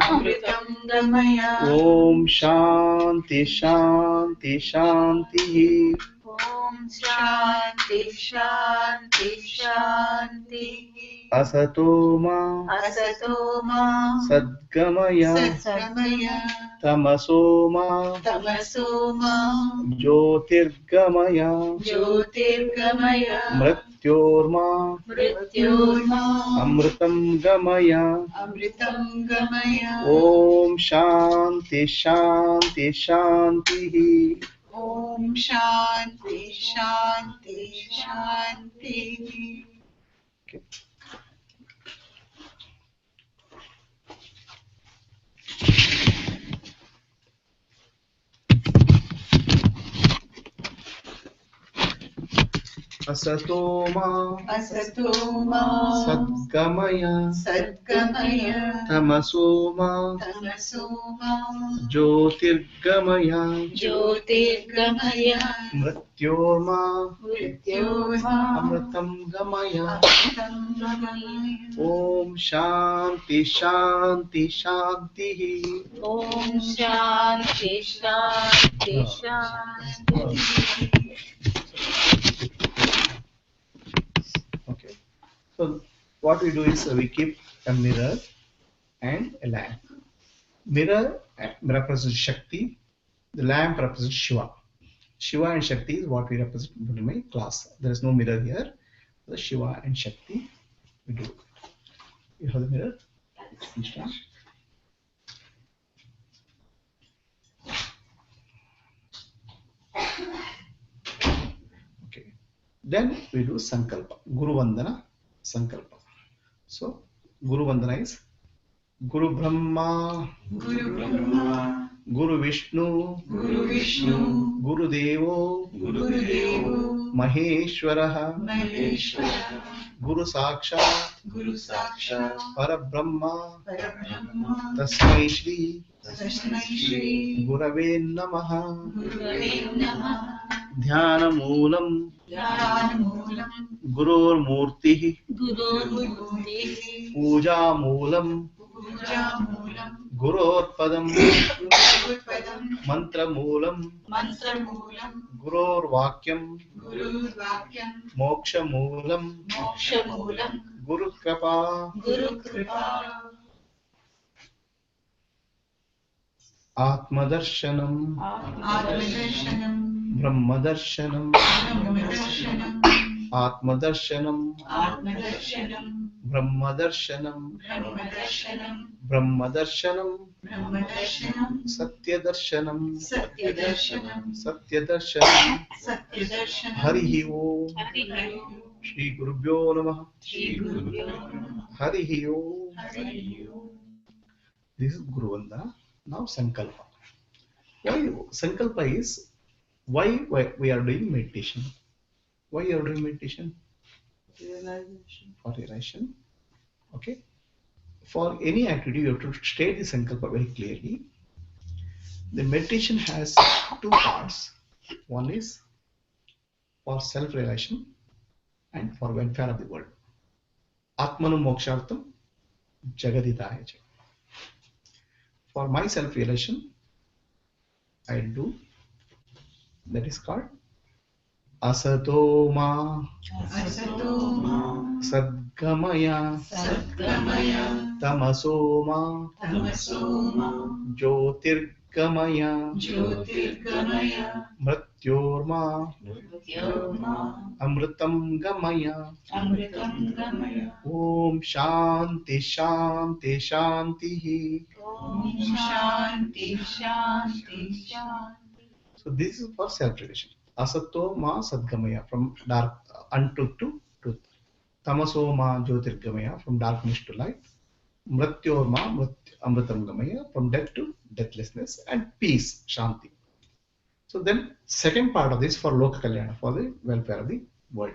Amritam Gamaya ॐ शान्ति शान्ति शान्तिः Om Shanti Shanti Shanti असतो मा Asato Ma सद्गमय Sadgamaya तमसो मा Tamasoma ज्योतिर्गमय Jyotirgamaya मृत्योर्मा Mrityurma अमृतं गमय Amritam Gamaya ॐ शान्ति शान्ति शान्तिः Om Shanti Shanti Shanti असतो मा Asatoma सद्गमय Sadgamaya तमसो मा Tamasoma ज्योतिर्गमय Jyotirgamaya मृत्योर्मा Mrityurma अमृतं गमय Amritam Gamaya ॐ शान्ति शान्ति शान्तिः Om Shanti Shanti Shanti Okay. So what we do is we keep a mirror and a lamp. Mirror represents Shakti. The lamp represents Shiva. Shiva and Shakti is what we represent in my class. There is no mirror here. The Shiva and Shakti we do. You have the mirror? This one. Okay. Then we do Sankalpa. Guru Vandana Sankalpa. So Guru Vandana is Guru Brahma, Guru Brahma Guru Vishnu, Guru Vishnu Guru Devo, Guru Devo Maheshwaraha, Maheshwara Guru Sakshat, Guru Saksha Parabrahma, Parabrahma Tasmai Shri, Tasmai Shri Gurave Namaha, Gurave Namah Dhyanamoolam, Dhyanamoolam Gurur Murti, Guru Murti Poojaamoolam, Pujamoolam Gurur Padam, Gurupadam Mantramoolam, Mantramoolam Gurur Vakyam, Guru Vakyam Mokshamoolam, Mokshamoolam Guru Krapa, Guru Kripa Atmadarshanam, Atmadarshanam Brahmadarshanam, Brahmadarshanam Atmadarshanam, Atmadarshanam Brahmadarshanam, Brahmadarshanam Brahmadarshanam, Brahmadarshanam Satyadarshanam, Satyadarshanam Satyadarshanam, Satyadarshanam Harihi Om, Hari Shri Gurubhyo Namaha, Shri Gurubhyo Namah Harihi Om. Hari Om. This is Guru Vandana. Now Sankalpa. Why Sankalpa is why we are doing meditation? Why you are doing meditation? Realization. For realization. Okay. For any activity, you have to state the Sankalpa very clearly. The meditation has two parts. One is for self-realization and for welfare of the world. Atmanu mokshartam jagaditaya. For my self-realization, I do. That is called Asatoma Asatoma Sadgamaya Sadgamaya Tamasoma Tamasoma Jyotirgamaya Jyotirgamaya Mrityorma Mrityoma Amritam Gamaya. Amritam Gamaya Om Shanti Shanti Shanti. Om Shanti Shanti Shanti. So this is for self-realization. Asato ma sadgamaya, from dark untruth to truth. Tamaso ma jyotirgamaya, from darkness to light. Mrityor ma amritam gamaya, from death to deathlessness, and peace, shanti. So then second part of this for Loka Kalyana, for the welfare of the world.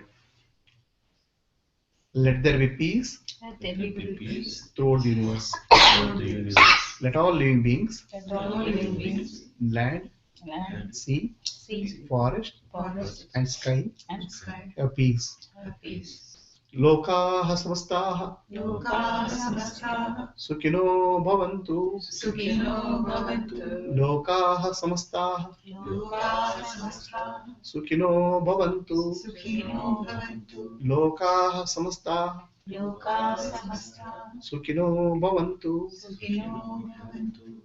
Let there be peace Let there Let be there be peace throughout the universe. throughout the universe. Let all living beings, let All all living beings, land, land, sea, sea, forest, forest, and sky and sky have peace. have peace. Lokaha samastaha Lokaः samastaः Sukhino bhavantu. Sukhino bhavantu. Lokaha samastaha Lokaः samastaः Sukhino bhavantu. Sukhino bhavantu. Lokaha samastaha Lokaः samastaः Sukhino bhavantu. Sukhino bhavantu.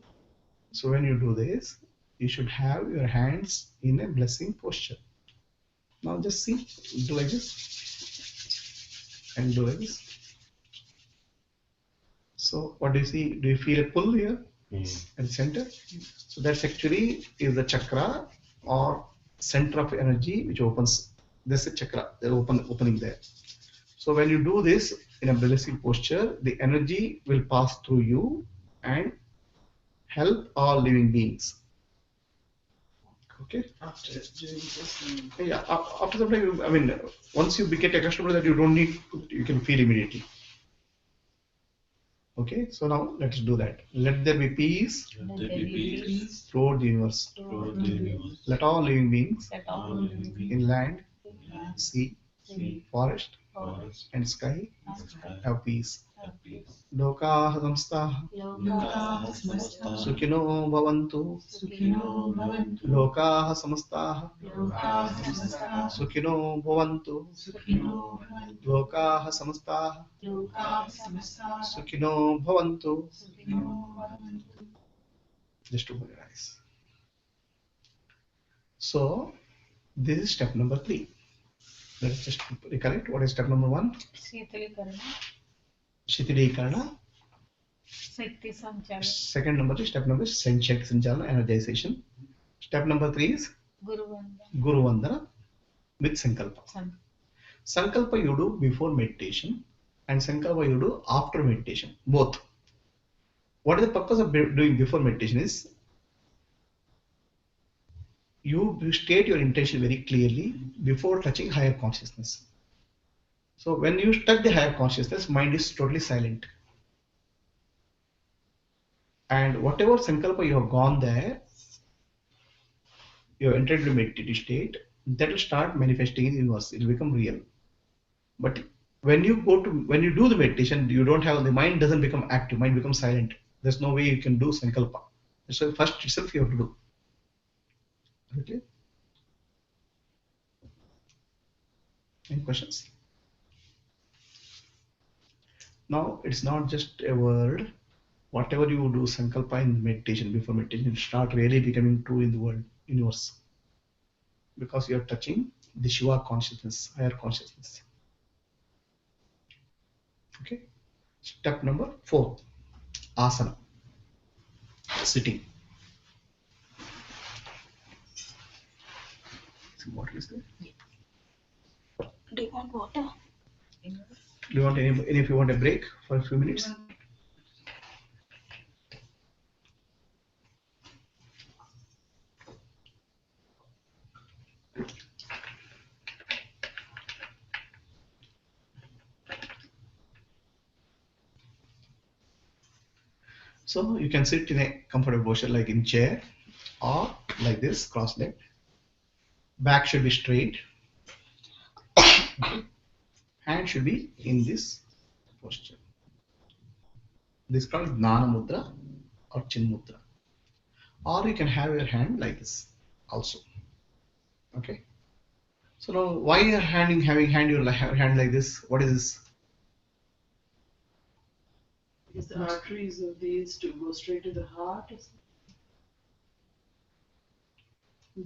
So when you do this, you should have your hands in a blessing posture. Now just see, do like this and do like this. So what do you see? Do you feel a pull here at the center? So that's actually is the chakra or center of energy which opens. This is chakra, the opening there. So when you do this in a blessing posture, the energy will pass through you and help all living beings. Okay. After doing this, Yeah. After some time, I mean, once you get accustomed to that, you don't need to, you can feel immediately. Okay. So now let's do that. Let there be peace Let there be peace throughout the universe. throughout the universe. Let all living beings Let all living beings in land, land, sea, sea, forest, forest, and sky and sky have peace. have peace. Lokaha samstaha Lokaः samastaः Sukhino bhavantu. Sukhino bhavantu. Lokaha samstaha Lokaः samastaः Sukhino bhavantu. Sukhino bhavantu. Lokaha samstaha Lokaः samastaः Sukhino bhavantu. Sukhino bhavantu. Just open your eyes. So this is step number 3. Let's just recollect what is step number 1. Shitalikarana, Shithidekarana. Shakti Sanchala, Second number is step number is Shakti Sanchalana, energization. Step number 3 is Guru Vanda, Guru Vandana with Sankalpa. San, Sankalpa you do before meditation and Sankalpa you do after meditation, both. What is the purpose of doing before meditation is you state your intention very clearly before touching higher consciousness. So when you touch the higher consciousness, mind is totally silent. And whatever Sankalpa you have gone there, you have entered into meditative state, that will start manifesting in the universe. It will become real. But when you do the meditation, you don't have, the mind doesn't become active, mind becomes silent. There's no way you can do Sankalpa. So first itself you have to do. Okay. Any questions? Now it's not just a word. Whatever you do Sankalpa in meditation, before meditation, it start really becoming true in the world, universe. Because you are touching the Shiva consciousness, higher consciousness. Okay. Step number 4, asana, sitting. So what is there? Do you want water? Do you want any if you want a break for a few minutes? So you can sit in a comfortable posture like in chair or like this, cross-legged. Back should be straight. Okay. Hand should be in this posture. This is called Gnana Mudra or Chin Mudra. or you can have your hand like this also. Okay. So now, why you are having your hand like this? What is this? Is the arteries of these to go straight to the heart or something?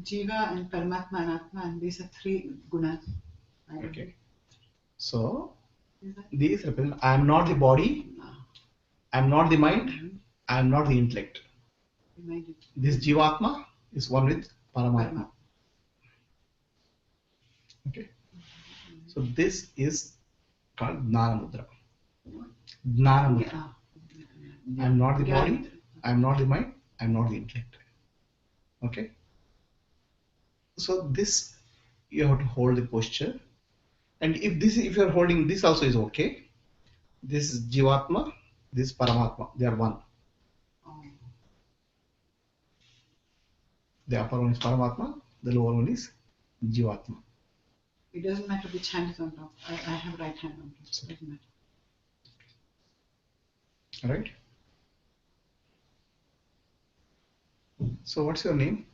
Jiva and Paramatma and Atma, and these are three gunas. Okay. So Is that? these represent I am not the body, I am not the mind, I am not the intellect. Reminded. This Jivatma is one with Paramatma. Okay. So this is called Gnana Mudra. Gnana Mudra. Ah. I am not the body, I am not the mind, I am not the intellect. Okay. So this you have to hold the posture, and if you are holding this also is okay. This is Jivatma, this is Paramatma. They are one. Oh. The upper one is Paramatma, the lower one is Jivatma. It doesn't matter which hand is on top. I have right hand on top. So it doesn't matter. Alright. So what's your name?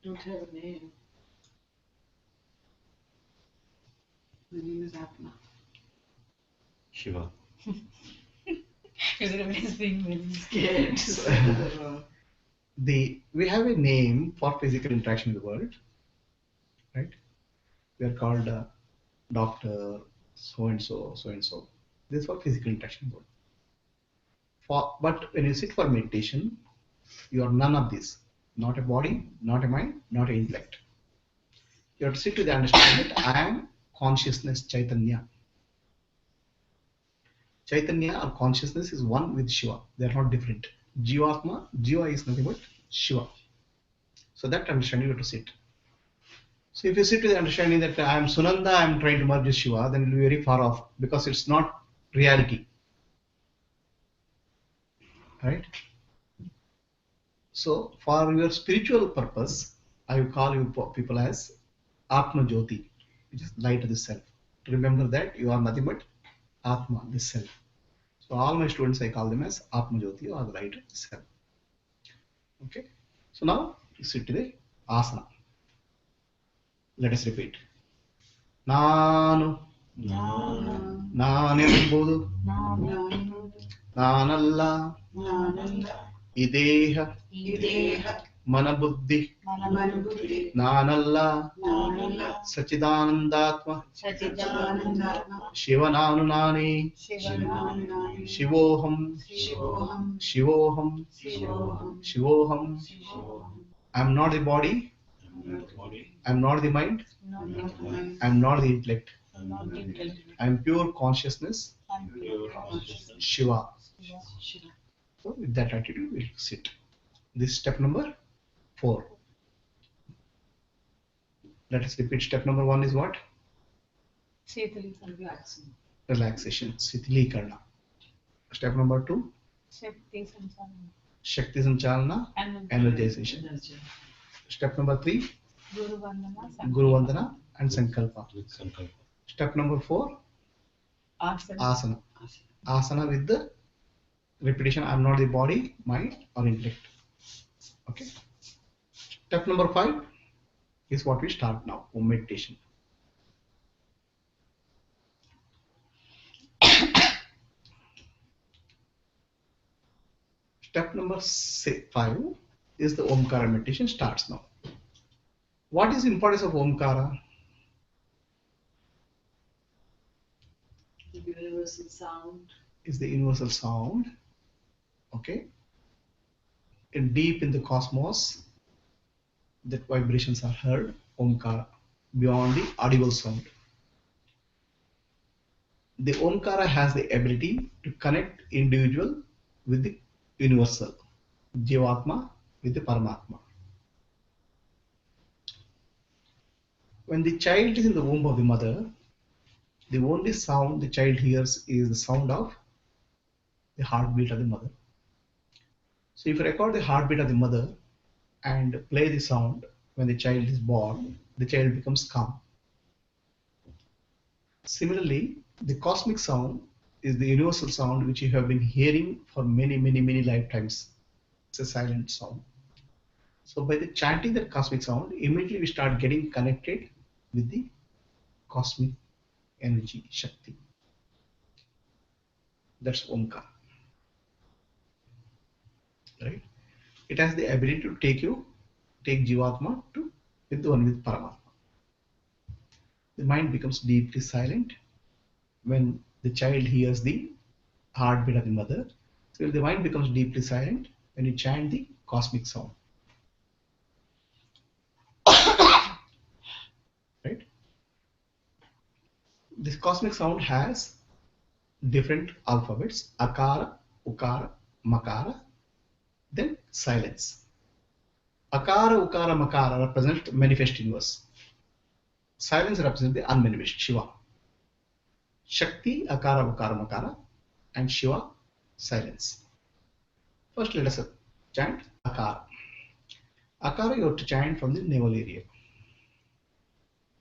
Don't have a name. My name is Atma. Shiva. Everybody's being very Scared. We have a name for physical interaction in the world, right? We are called doctor, so and so, so and so. This is for physical interaction in the world. But when you sit for meditation, you are none of this. Not a body, not a mind, not an intellect. You have to sit with the understanding that I am consciousness, Chaitanya. Chaitanya or consciousness is one with Shiva. They are not different. Jivatma, Jiva is nothing but Shiva. So that understanding you have to sit. So if you sit with the understanding that I am Sunanda, I am trying to merge with Shiva, then it will be very far off because it's not reality. Right? So for your spiritual purpose, I will call you people as Atma Jyoti, which is light of the self. Remember that you are nothing but Atma, the self. So all my students, I call them as Atma Jyoti or the light of the self. Okay. So now you sit to the asana. Let us repeat. Nanu, ನಾನೆಂಬುದು ನಾನಲ್ಲ ಇದೇಹ ಮನಬುದ್ಧಿ ನಾನಲ್ಲ ಸಚಿದಾನಂದಾತ್ಮ ಶಿವನಾನು ನಾನೇ ಶಿವೋಹಂ ಶಿವೋಹಂ ಶಿವೋಹಂ I am not the body, I am not the mind, I am not the intellect. I am pure consciousness, Shiva. So with that attitude, we'll sit. This is step number 4. Let us repeat. Step number 1 is what? Relaxation, Sithilikarna. Step number 2, Shakti Sanchalana, energization. Step number 3, Guru Vandana and Sankalpa. Step number 4, Asana. Asana with the repetition, I am not the body, mind or intellect. Okay. Step number 5 is what we start now, meditation. Step number 5 is the Omkara meditation starts now. What is the importance of Omkara? The universal sound. Is the universal sound. Okay. And deep in the cosmos, that vibrations are heard, Omkara, beyond the audible sound. The Omkara has the ability to connect individual with the universal, Jivatma with the Paramatma. When the child is in the womb of the mother, the only sound the child hears is the sound of the heartbeat of the mother. So if you record the heartbeat of the mother and play the sound when the child is born, the child becomes calm. Similarly, the cosmic sound is the universal sound which you have been hearing for many, many, many lifetimes. It's a silent sound. So by the chanting that cosmic sound, immediately we start getting connected with the cosmic energy, Shakti. That's Omkara, right? It has the ability to take Jivatma to with the one with Paramatma. The mind becomes deeply silent when the child hears the heartbeat of the mother. So the mind becomes deeply silent when you chant the cosmic sound, right? This cosmic sound has different alphabets: Akara, Ukara, Makara, then silence. Akara, Ukara, Makara represent manifest universe. Silence represents the unmanifest, Shiva. Shakti, Akara, Ukara, Makara, and Shiva, silence. First, let us chant Akara. Akara, you have to chant from the navel area.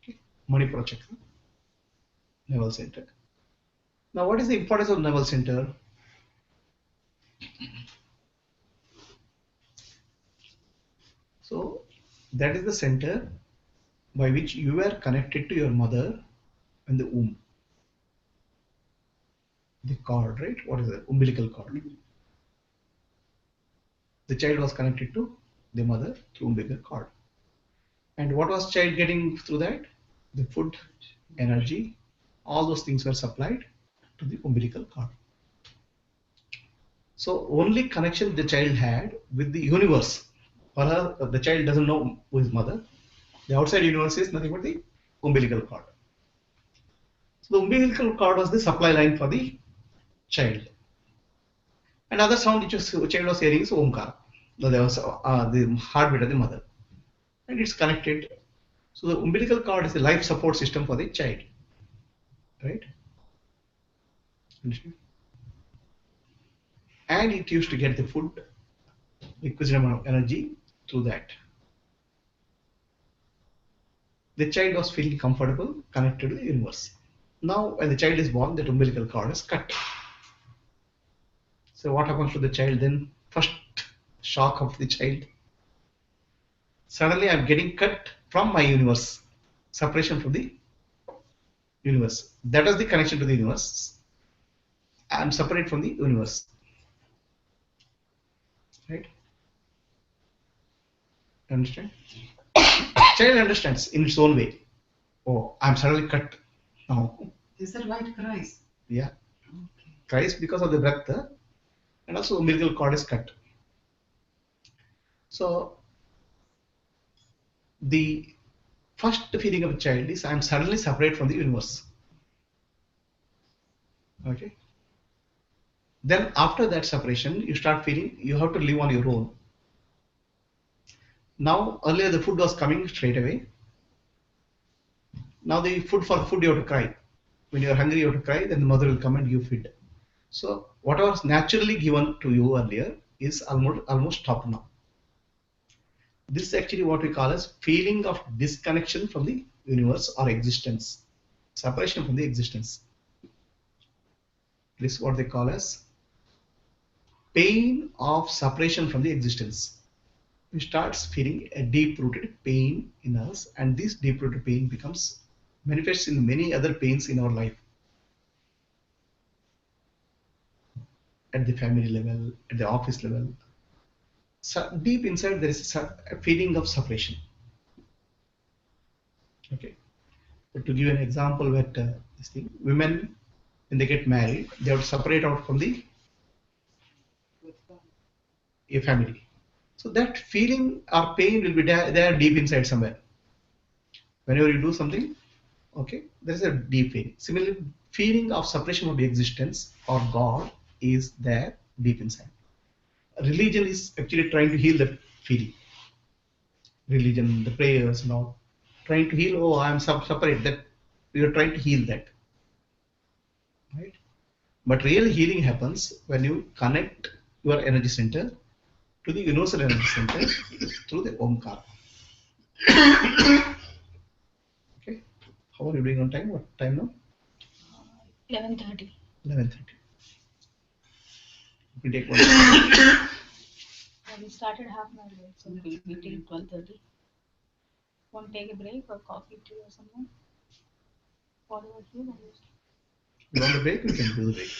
Okay. Manipura chakra, navel center. Now, what is the importance of navel center? So, that is the center by which you were connected to your mother in the womb. The cord, right? What is it? Umbilical cord. The child was connected to the mother through umbilical cord. And what was child getting through that? The food, energy, all those things were supplied to the umbilical cord. So only connection the child had with the universe. For her, the child doesn't know who is mother. The outside universe is nothing but the umbilical cord. So the umbilical cord was the supply line for the child. Another sound which the child was hearing is Omkara. There was the heartbeat of the mother. And it's connected. So the umbilical cord is the life support system for the child. Right? Understand? And it used to get the food, requisite amount of energy through that. The child was feeling comfortable, connected to the universe. Now, when the child is born, that umbilical cord is cut. So, what happens to the child then? First shock of the child. Suddenly, I'm getting cut from my universe, separation from the universe. That is the connection to the universe. I'm separate from the universe. Right? Understand? Child understands in its own way. Oh, I'm suddenly cut now. Is that why it cries? Yeah. Okay. Cries because of the breath, and also umbilical cord is cut. So the first feeling of a child is I'm suddenly separate from the universe. Okay. Then after that separation, you start feeling you have to live on your own. Now earlier the food was coming straight away. Now the food for food you have to cry. When you are hungry, you have to cry. Then the mother will come and give feed. So whatever was naturally given to you earlier is almost stopped now. This is actually what we call as feeling of disconnection from the universe or existence, separation from the existence. This is what they call as pain of separation from the existence. We start feeling a deep-rooted pain in us, and this deep-rooted pain becomes manifests in many other pains in our life. At the family level, at the office level. So deep inside there is a feeling of separation. Okay. But to give an example, that this thing, women when they get married, they have to separate out from the a family. So that feeling or pain will be there deep inside somewhere. Whenever you do something, okay, there is a deep pain. Similarly, feeling of separation of the existence or God is there deep inside. Religion is actually trying to heal that feeling. Religion, the prayers, and all, trying to heal. Oh, I am separate. That you are trying to heal that, right? But real healing happens when you connect your energy center to the universal energy center through the Omkara. Okay. How are you doing on time? What time now? 11:30. 11:30. We take one. Yeah, we started half an hour late, so we till 12:30. Want to take a break or coffee, tea, or something? Whatever you want. You want a break? We can do the break.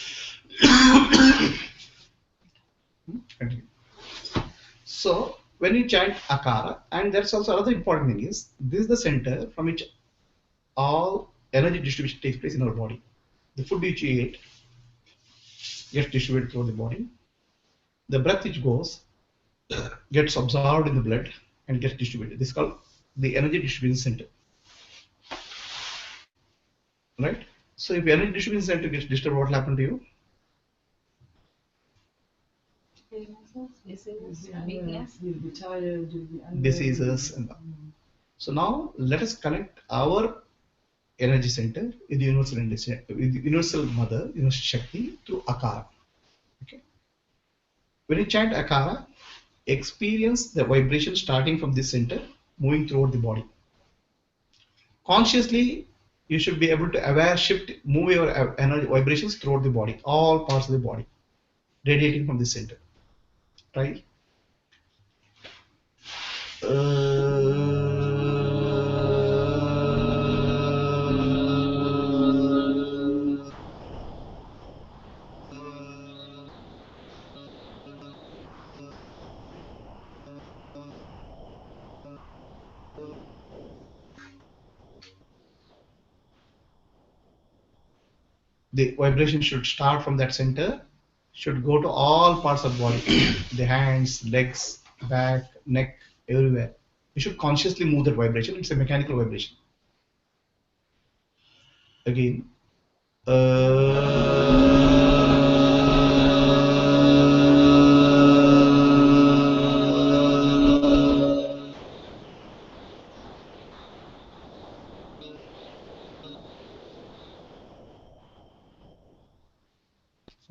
Continue. So when you chant Akara, and that's also another important thing is this is the center from which all energy distribution takes place in our body. The food which you eat gets distributed through the body. The breath which goes gets absorbed in the blood and gets distributed. This is called the energy distribution center. Right? So if energy distribution center gets disturbed, what will happen to you? Weakness. You'll be tired, you'll be angry. Diseases. So now let us connect our energy center with the universal with the universal mother, universal Shakti through Akara. Okay. When you chant Akara, experience the vibration starting from this center, moving throughout the body. Consciously, you should be able to move your energy vibrations throughout the body, all parts of the body, radiating from this center. Right? The vibration should start from that center, should go to all parts of the body, the hands, legs, back, neck, everywhere. You should consciously move that vibration. It's a mechanical vibration. Again.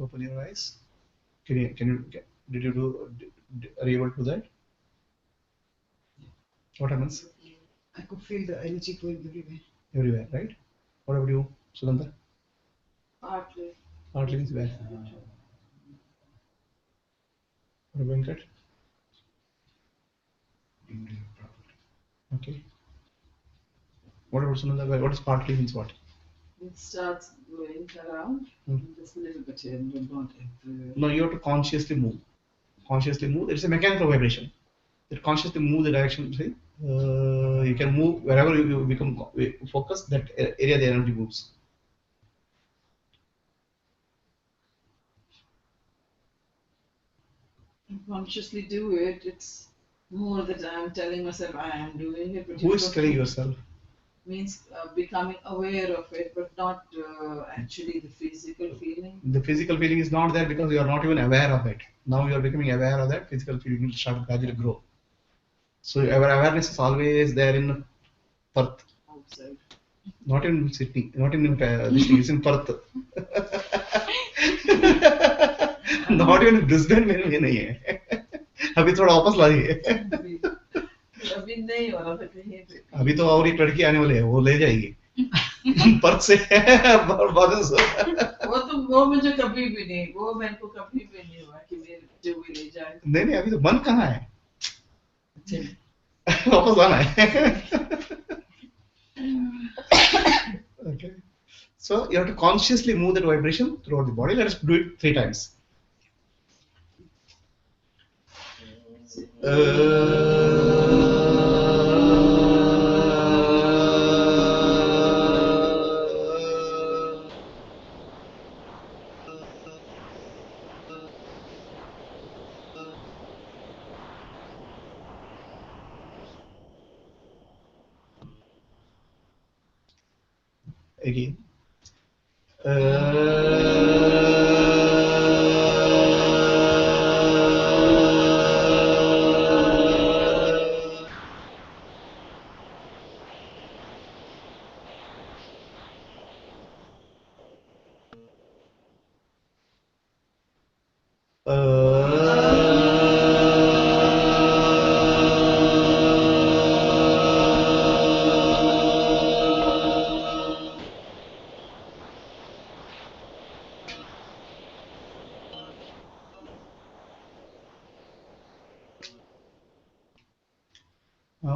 Open your eyes. Did you are you able to do that? What happens? I could feel the energy going everywhere. Everywhere, right? What about you, Sugandha? Partly. Partly means where? What about Venkat? Okay. What about Sunanda? What is partly means what? It starts going around, just a little bit here, and not everywhere. No, you have to consciously move. Consciously move. It's a mechanical vibration. That consciously move the direction. See, you can move wherever you become focused. That area the energy moves. Consciously do it. It's more that I'm telling myself I am doing it. But Who is telling yourself? Means becoming aware of it, but not actually the physical feeling. The physical feeling is not there because you are not even aware of it. Now you are becoming aware of that. Physical feeling will start gradually grow. So our awareness is always there in Perth. Outside. Not in Sydney, not in this thing, it's in Perth. Not even in Brisbane में भी नहीं है. अभी थोड़ा वापस लाइए. अभी नहीं हो रहा था कहीं पे. अभी तो और एक लड़की आने वाली है, वो ले जाएगी. पर्थ से वो मुझे कभी भी नहीं, वो मेरे को कभी भी नहीं हुआ कि मेरे बच्चे को ले जाए. नहीं अभी तो मन कहाँ है. वापस आना है. Okay. So you have to consciously move that vibration throughout the body. Let us do it 3 times. Again.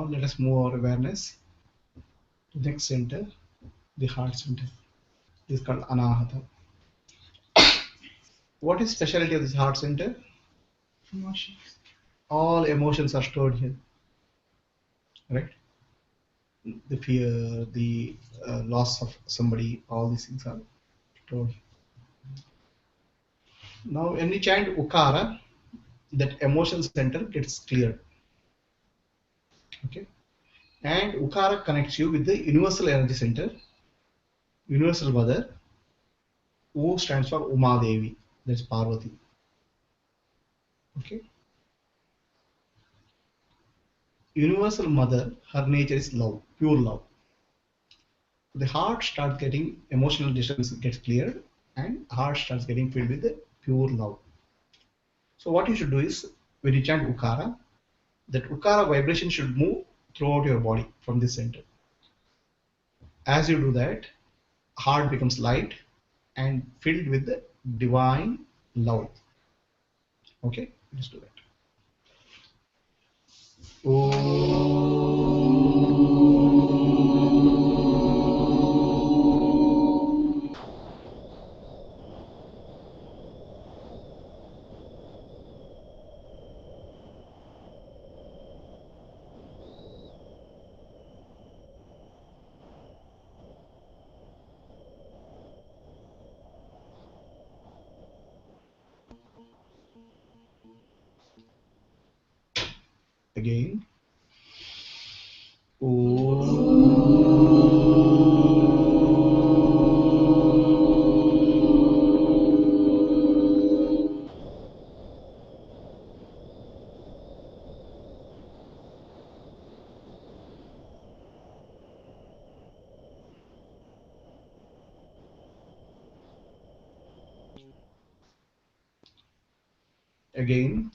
let us move our awareness to the next center, the heart center. This is called Anahata. What is specialty of this heart center? Emotions. All emotions are stored here, right? The fear, the loss of somebody, all these things are stored. Now, when we chant Ukara, that emotion center gets cleared. Okay, and Ukara connects you with the universal energy center, universal mother, who stands for Uma Devi, that's Parvati. Okay, universal mother, her nature is love, pure love. The heart starts getting emotional disturbance gets cleared, and heart starts getting filled with the pure love. So what you should do is when you chant Ukara, that Ukara vibration should move throughout your body from this center. As you do that, heart becomes light and filled with the divine love. Okay, let's do that. Again. Again.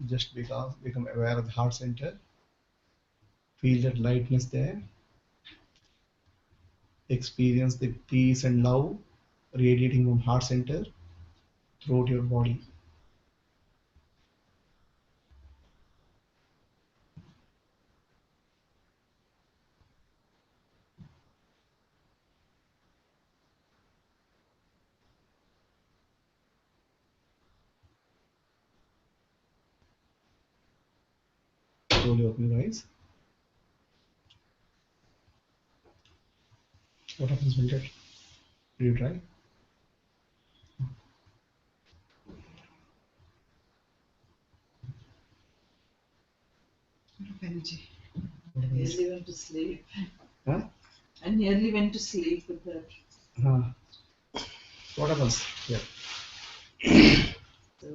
Just because become aware of the heart center, feel that lightness there, experience the peace and love radiating from heart center throughout your body. Slowly open your eyes. What happens when that? Will you try? Lot of energy. What I happens? nearly went to sleep. Huh? I nearly went to sleep with that. What happens? Yeah. So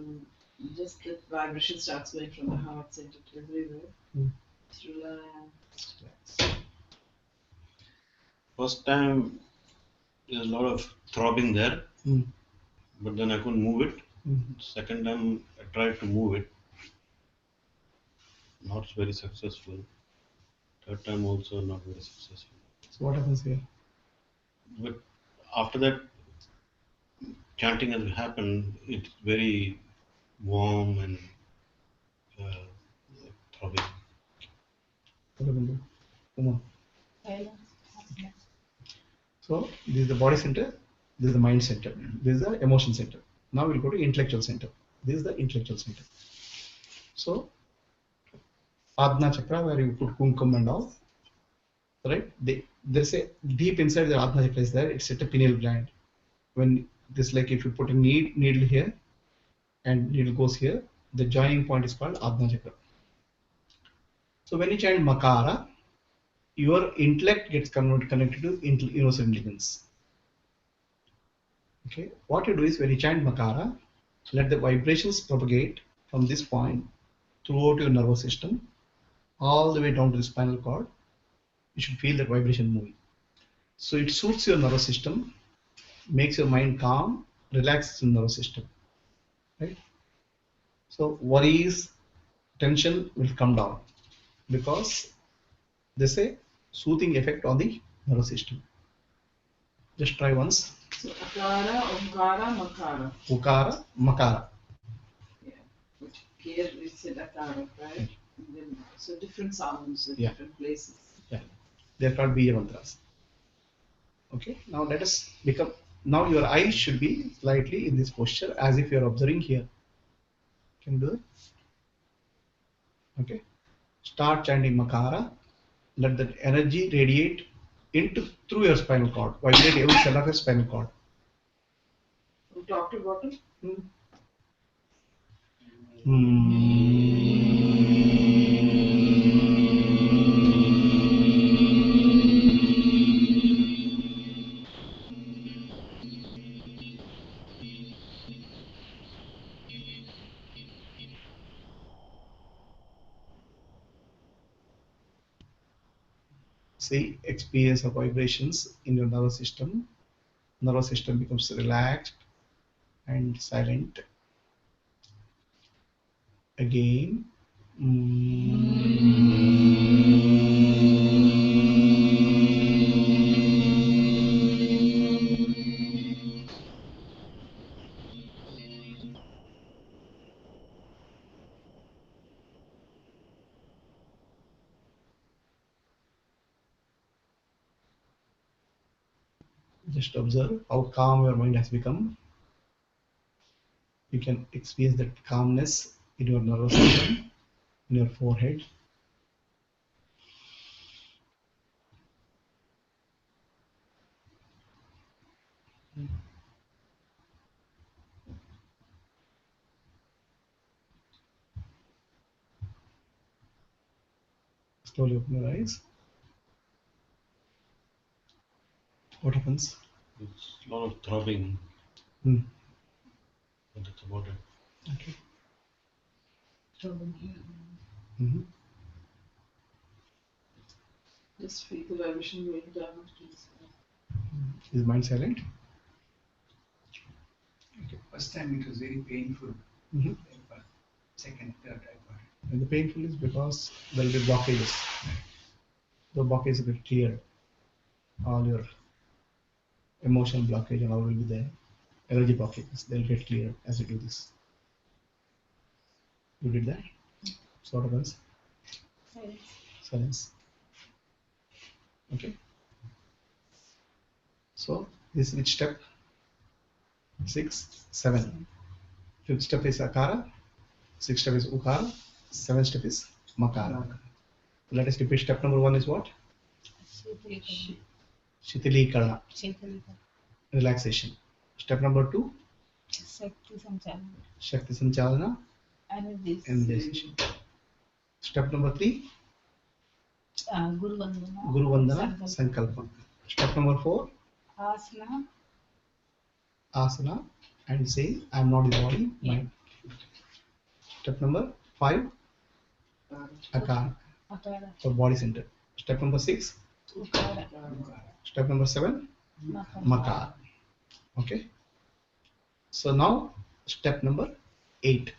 just the vibration starts going from the heart center to everywhere. Mm. Just relax. First time, there's a lot of throbbing there, Mm. but then I couldn't move it. Mm. Second time, I tried to move it, not very successful. Third time also not very successful. So what happens here? But after that, chanting has happened. It's very warm and throbbing. What happens? Uma. Silence, happiness. So this is the body center, this is the mind center, this is the emotion center. Now we'll go to intellectual center. This is the intellectual center. So Adna chakra, where you put kumkum and all, right? There's a deep inside the Adna chakra is there. It's at the pineal gland. When this, like if you put a needle here and needle goes here, the joining point is called Adna chakra. So when you chant Makara, your intellect gets connected to universal intelligence. Okay, what you do is when you chant Makara, let the vibrations propagate from this point throughout your nervous system, all the way down to the spinal cord. You should feel that vibration moving. So it suits your nervous system makes your mind calm, relaxes the nervous system, right? So worries, tension will come down because there's a soothing effect on the nervous system. Just try once. So Akara, Omkara, Makara. Ukara, Makara. Yeah. But here we said Akara, right? And then, so different sounds at Yeah. different places. Yeah, they're called Bija mantras. Okay, now let us become. Now your eyes should be slightly in this posture as if you're observing here. Can you do it? Okay. Start chanting Makara. Let that energy radiate into through your spinal cord. Vibrate every cell of your spinal cord. From top to bottom. See, experience of vibrations in your nervous system. Nervous system becomes relaxed and silent. Again. Just observe how calm your mind has become. You can experience that calmness in your nervous system, in your forehead. Slowly open your eyes. What happens? It's a lot of throbbing, Hmm. but that's about it. Okay. Mhm. Just feel the vibration going down to the spine. Is mind silent? First time it was very painful. Mhm. But second, third, I got it. And the painful is because there will be blockages. The blockage will be cleared. All your emotional blockage and all will be there. Energy blockages, they'll get cleared as you do this. You did that? So what happens? Silence. Okay. So this is which step? 6, 7. Fifth step is Akara. Sixth step is Ukara. Seventh step is Makara. Let us repeat. Step number 1 is what? Shitilikarna, relaxation. Step number 2, Shakti Sanchalana, energization. Step number 3, Guru Guru Vandana, Sankalpa. Step number 4, Asana. Asana, and say, I am not the body, mind. Step number 5, Akara, Akara. for body center. Step number 6, Ukara. step number 7, Makara. Okay. So now step number 8,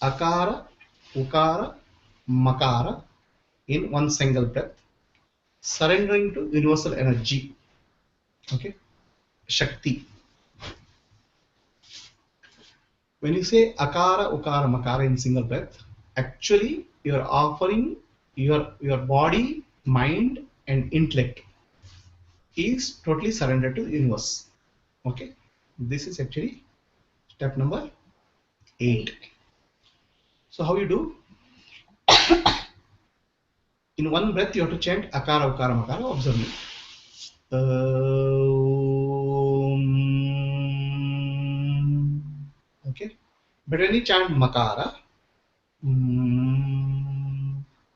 Akara, Ukara, Makara in one single breath, surrendering to universal energy. Okay. Shakti. When you say Akara, Ukara, Makara in single breath, actually you are offering your body, mind, and intellect is totally surrendered to the universe. Okay. This is actually step number 8. So how you do? In one breath you have to chant Akara, Ukara, Makara. Observe me. Okay. But when you chant Makara,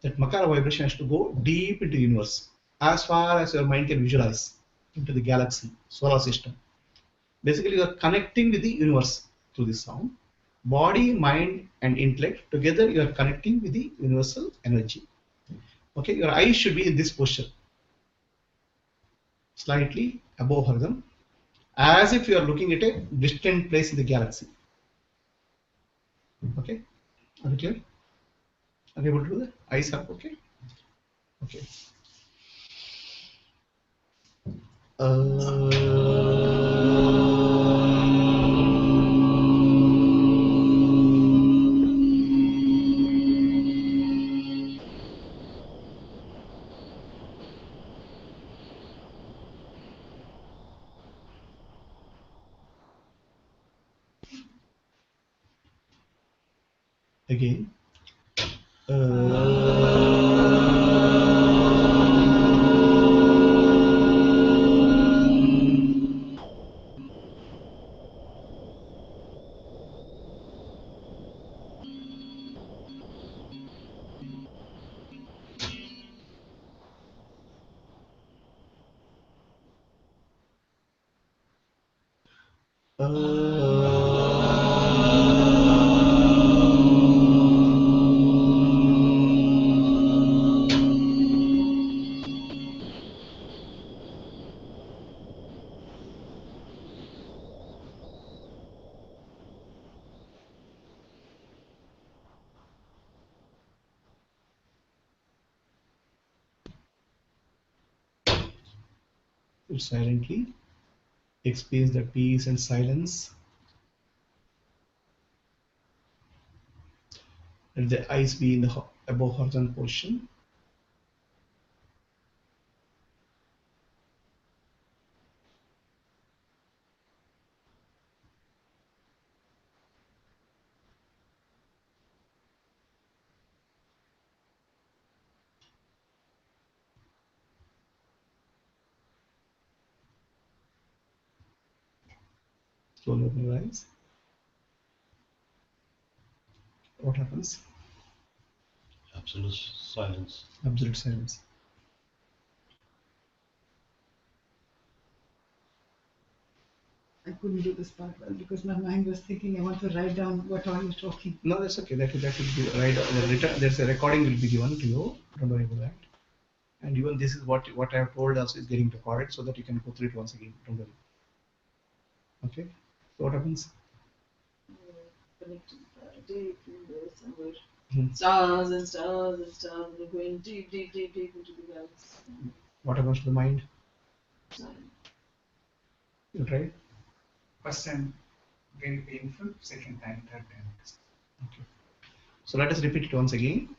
that Makara vibration has to go deep into the universe, as far as your mind can visualize, into the galaxy, solar system. Basically, you are connecting with the universe through this sound. Body, mind, and intellect together, you are connecting with the universal energy. Okay, your eyes should be in this posture, slightly above horizon. as if you are looking at a distant place in the galaxy. Okay, are you clear? Are you able to do that? Eyes up, okay? Okay. Again. Silently experience the peace and silence. Let the eyes be in the above horizontal position. Slowly open your eyes. What happens? Absolute silence. Absolute silence. I couldn't do this part well because my mind was thinking I want to write down what all you're talking. No, that's okay. That will be right. There's a recording will be given to you. Don't worry about that. And even this is what I have told also is getting recorded so that you can go through it once again. Don't worry. Okay. So what happens? Connecting deep in this, and we're Hmm. stars and stars and stars, and we're going deep, deep, deep, deep into the galaxy. What happens to the mind? Silent. You try. First time very painful, second time, third time. Okay. So let us repeat it once again.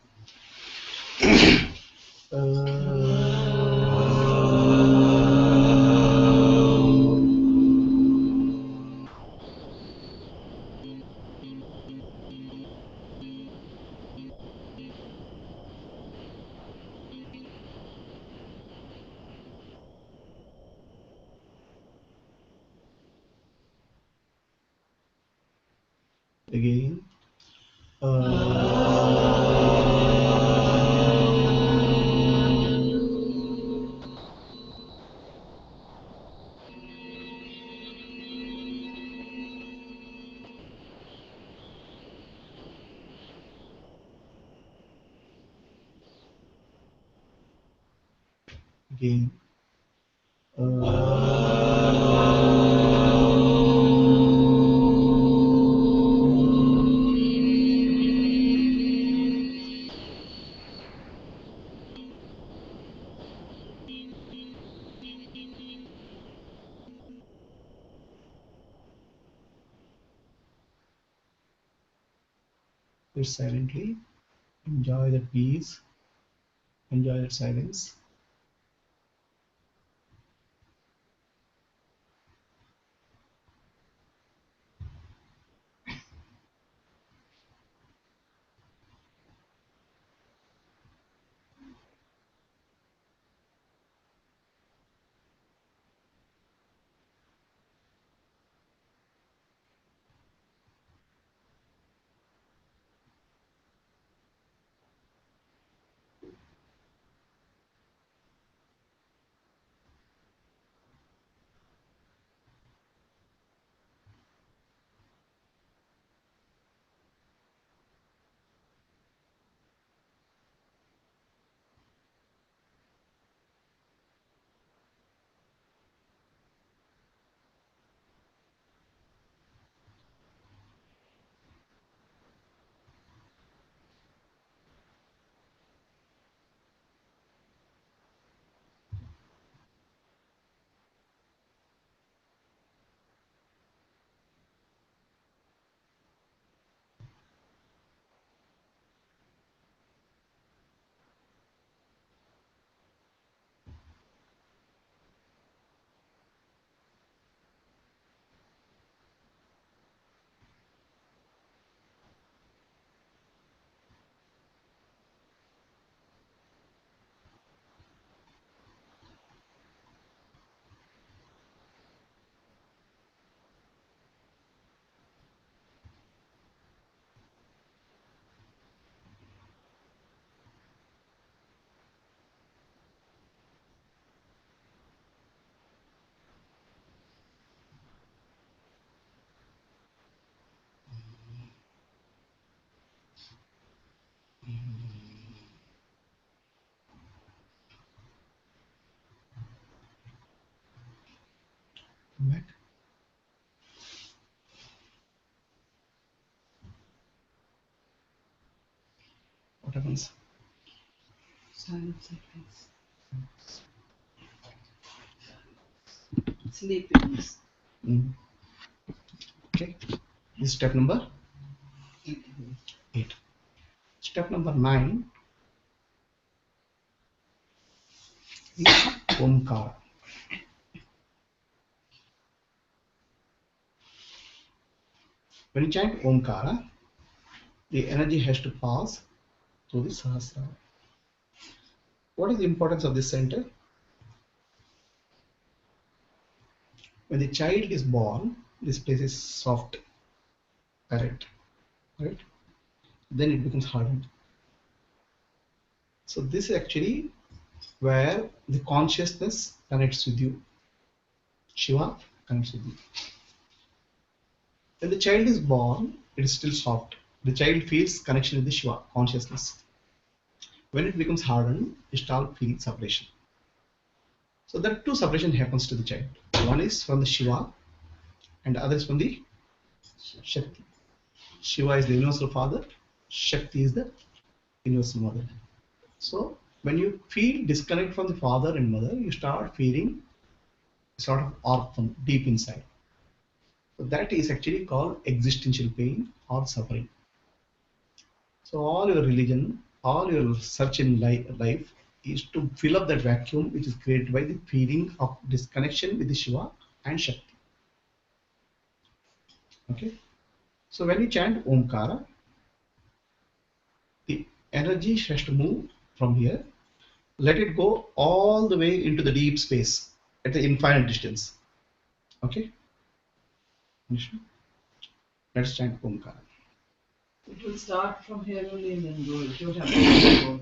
Again. Again. Just silently enjoy the peace, enjoy the silence. happens. Silence happens. Sleepiness. Mm. Okay. This is step number 8. Step number 9 is Omkara. When you chant Omkara, the energy has to pass through the Sahasrara. What is the importance of this center? When the child is born, this place is soft, correct, right? Then it becomes hardened. So this is actually where the consciousness connects with you. Shiva connects with you. When the child is born, it is still soft. The child feels connection with the Shiva consciousness. When it becomes hardened, it starts feeling separation. So that two separation happens to the child. One is from the Shiva and the other is from the Shakti. Shiva is the universal father, Shakti is the universal mother. So when you feel disconnect from the father and mother, you start feeling sort of orphan deep inside. So that is actually called existential pain or suffering. So all your religion, all your search in life is to fill up that vacuum which is created by the feeling of disconnection with the Shiva and Shakti. Okay. So when you chant Omkara, the energy has to move from here. Let it go all the way into the deep space at the infinite distance. Okay. Let's chant Omkara. It will start from here only and then go. It won't have to go.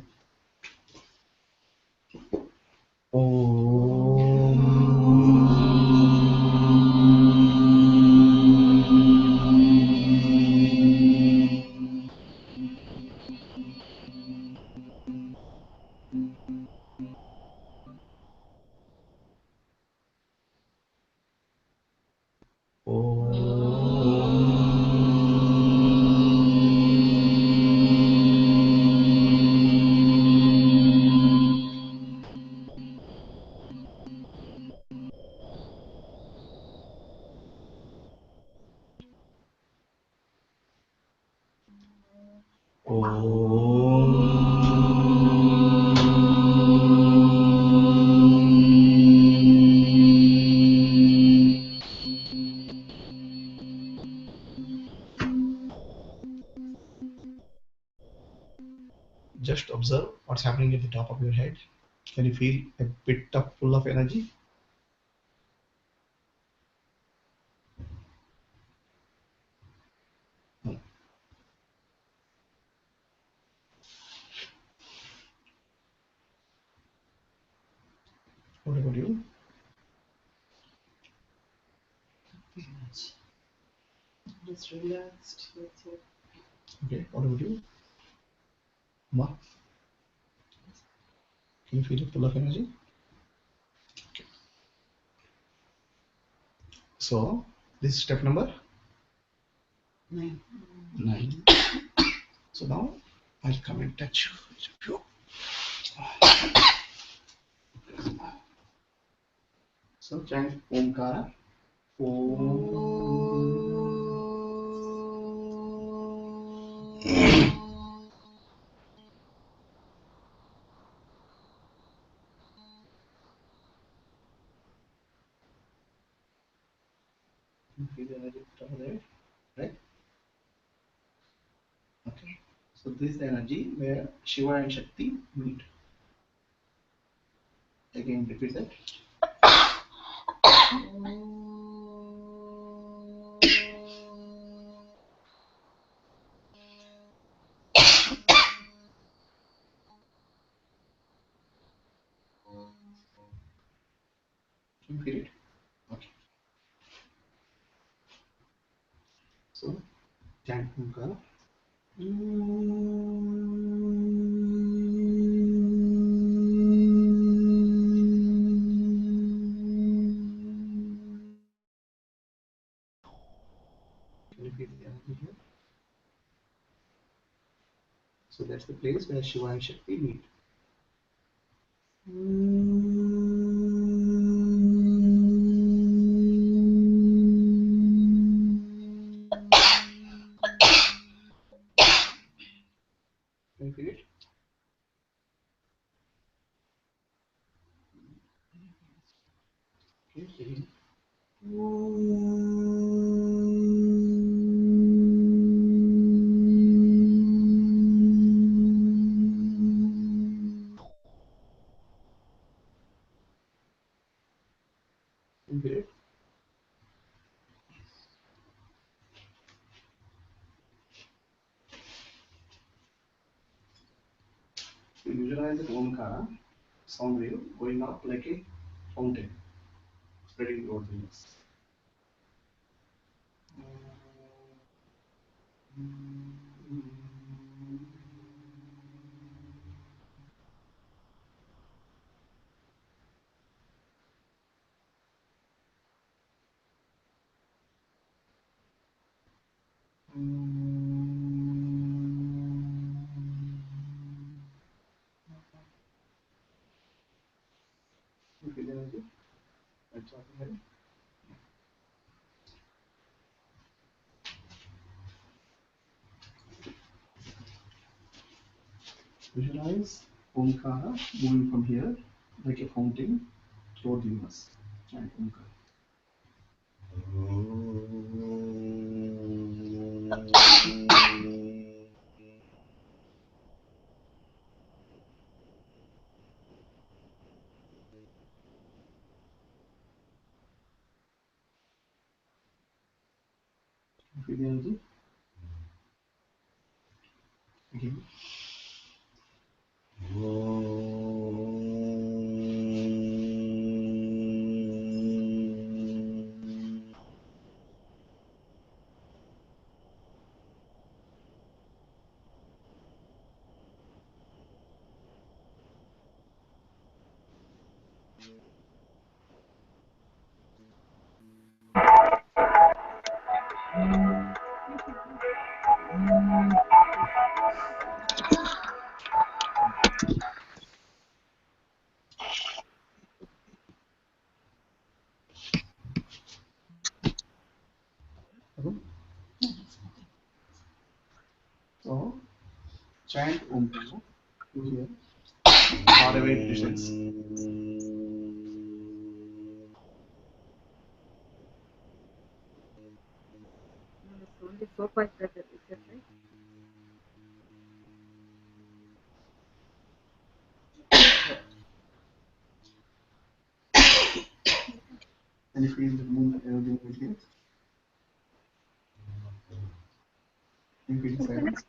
Just observe what's happening at the top of your head. Can you feel a bit of full of energy? No. What about you? Very much. Just relaxed. That's it. Okay. What about you? Ma? Can you feel it full of energy? So this is step number 9. 9. So now I'll come and touch you. So chant Omkara. Feel the energy over there, right? Okay. So this is the energy where Shiva and Shakti meet. Again, repeat that. Can you feel it? Okay. So chant Omkara. Can you feel the energy here? So that's the place where Shiva and Shakti meet. Can you feel it? Okay, again. Can you feel it? So visualize the Omkara sound wave going up like a fountain, spreading over the universe. You feel the energy? That's what we have. Visualize Omkara moving from here like a fountain toward the universe. And Omkara. You feel the energy? Again. Okay. So chant Omkara to here, far away distance. It's only 4.5 right? And you feel the moon energy over here. You feel the silence.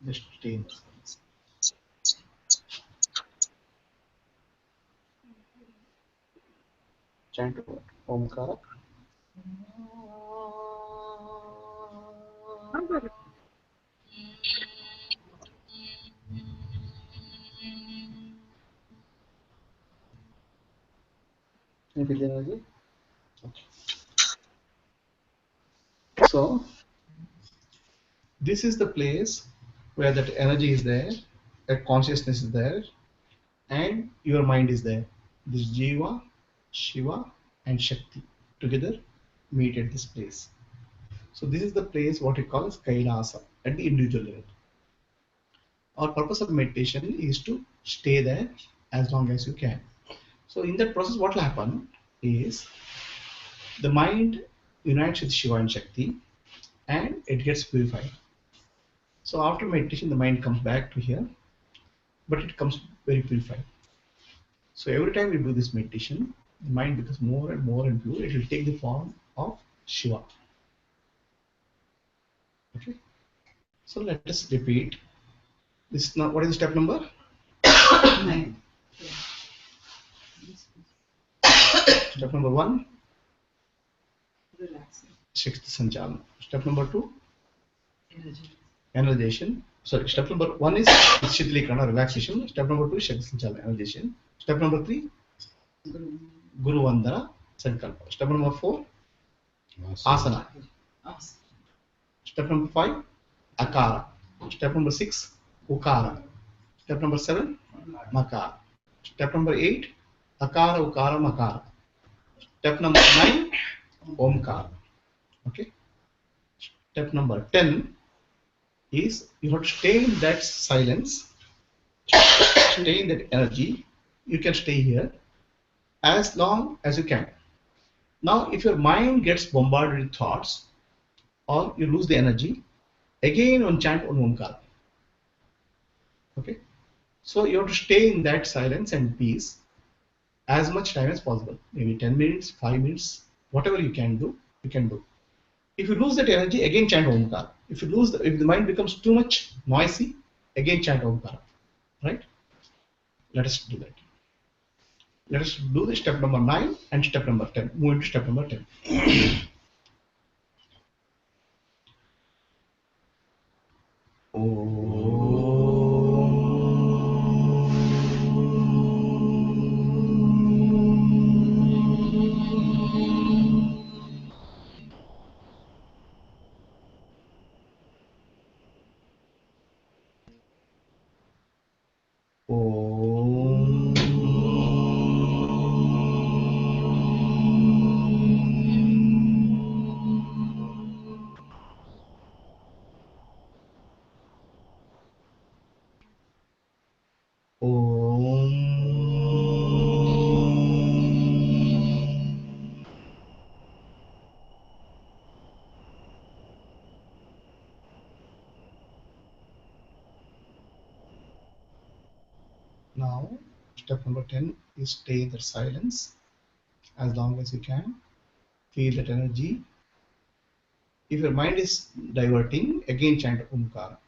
Just stay in the silence. Chant Omkara. Can you feel the energy? Okay. So this is the place where that energy is there, that consciousness is there, and your mind is there. This Jiva, Shiva, and Shakti together meet at this place. So this is the place what we call as Kailasa at the individual level. Our purpose of meditation is to stay there as long as you can. So in that process, what will happen is the mind unites with Shiva and Shakti, and it gets purified. So after meditation, the mind comes back to here, but it comes very purified. So every time we do this meditation, the mind becomes more and more and pure. It will take the form of Shiva. Okay. So let us repeat. This is now what is the step number? 9. Step number 1, Relaxing. Shakti Sanchalana. Step number 2, Energy. energization. Sorry, step number 1 is Shitlikarana, relaxation. Step number 2 is Shakti Sanchalana, energization. Step number 3, Guru Vandana, Sankalpa. Step number 4, Asana. Awesome. Step number 5, Akara. Step number 6, Ukara. Step number 7, Makara. Step number 8, Akara, Ukara, Makara. Step number 9, Omkara. Okay. Step number 10 is you have to stay in that silence, stay in that energy. You can stay here as long as you can. Now, if your mind gets bombarded with thoughts or you lose the energy, again on chant on Omkara. Okay. So you have to stay in that silence and peace as much time as possible. Maybe 10 minutes, 5 minutes, whatever you can do, you can do. If you lose that energy, again chant Omkara. If if the mind becomes too much noisy, again chant Omkara. Right? Let us do that. Let us do the step number 9 and step number 10. Move into step number 10. Now, step number 10 is stay in the silence as long as you can. Feel that energy. If your mind is diverting, again chant Omkara.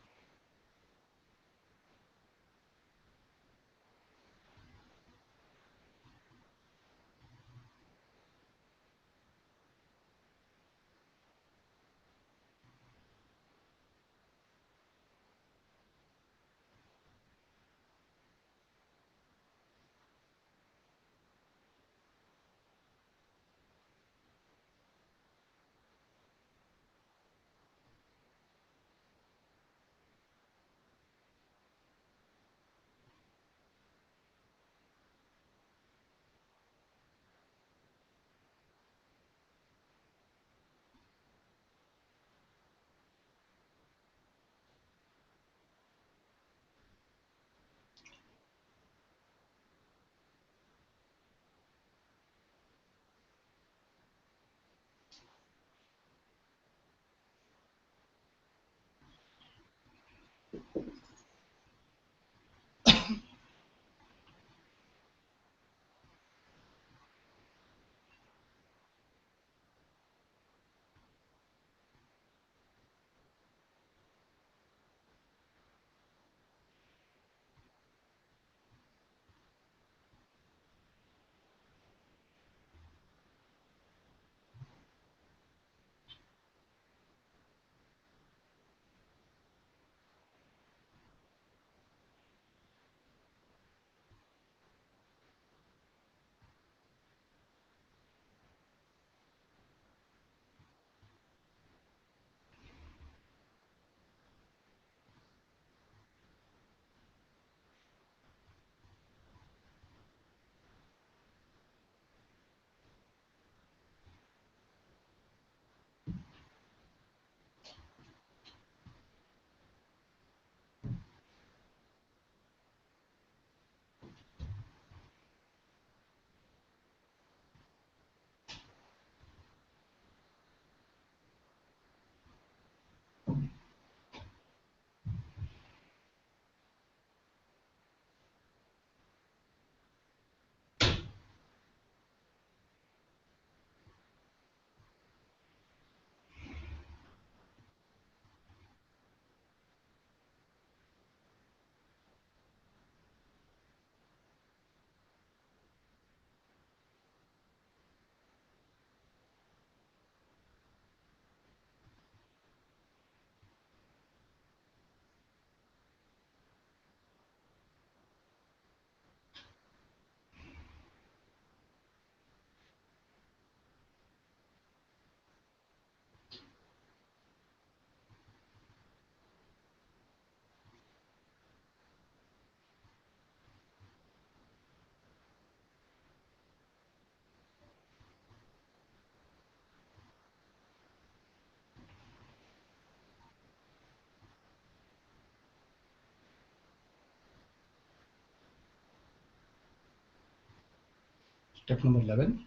Step number 11.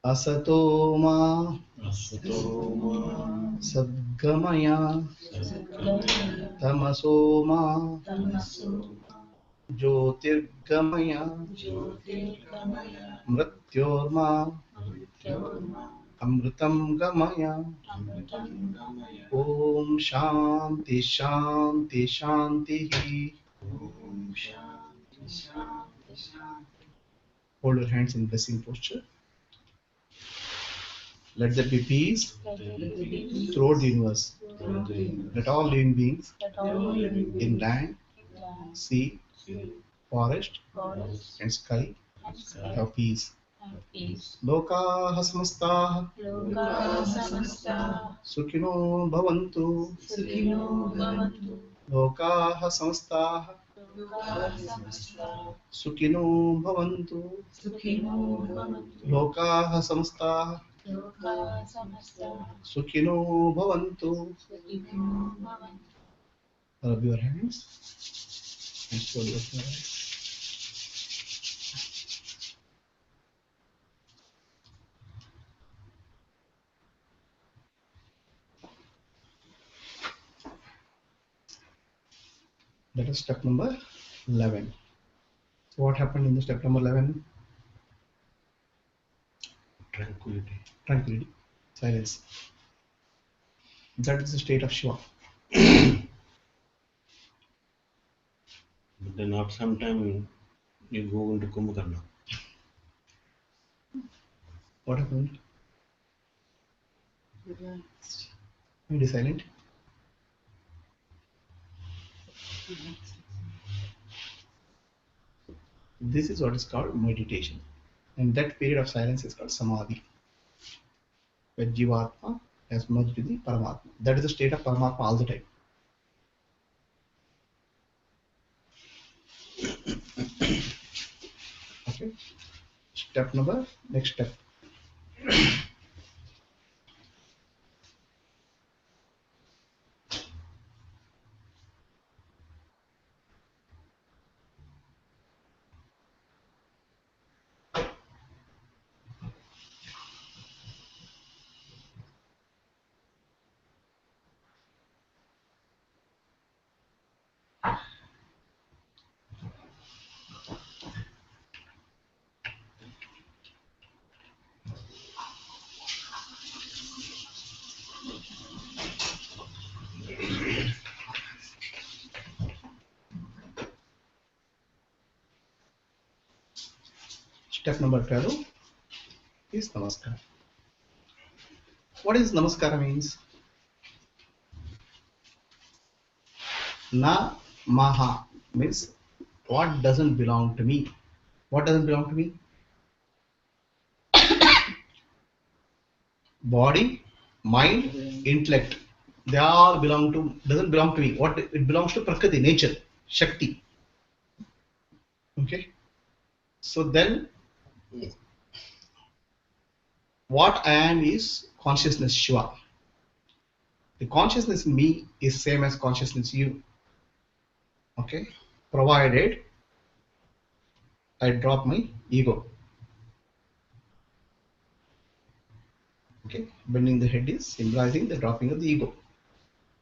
Asatoma Sadgamaya Tamasoma Jyotirgamaya Mrityorma Amritam Gamaya. Om Shanti Shanti Shanti. Hold your hands in blessing posture. Let there be peace throughout the universe. Let all living beings in land, sea, forest, and sky have peace. Lokaha samastah Sukhino bhavantu. Lokaha samastah Sukhino bhavantu. Lokaha samastah Sukhino bhavantu. Rub your hands and slowly open your eyes. That is step number 11. So what happened in the step number 11? Tranquility. Tranquility, silence. That is the state of Shiva. But then after some time, you go into Kumbhakarna. What happened? Relaxed. Mind is silent. This is what is called meditation. And that period of silence is called Samadhi, where Jivatma has merged with the Paramatma. That is the state of Paramatma all the time. Okay. Next step. Step number 12 is Namaskara. What is Namaskara means? Na Maha means what doesn't belong to me. What doesn't belong to me? Body, mind, intellect. They all doesn't belong to me. What it belongs to Prakriti, nature, Shakti. Okay. So then what I am is consciousness Shiva. The consciousness in me is same as consciousness you. Okay. Provided I drop my ego. Okay. Bending the head is symbolizing the dropping of the ego.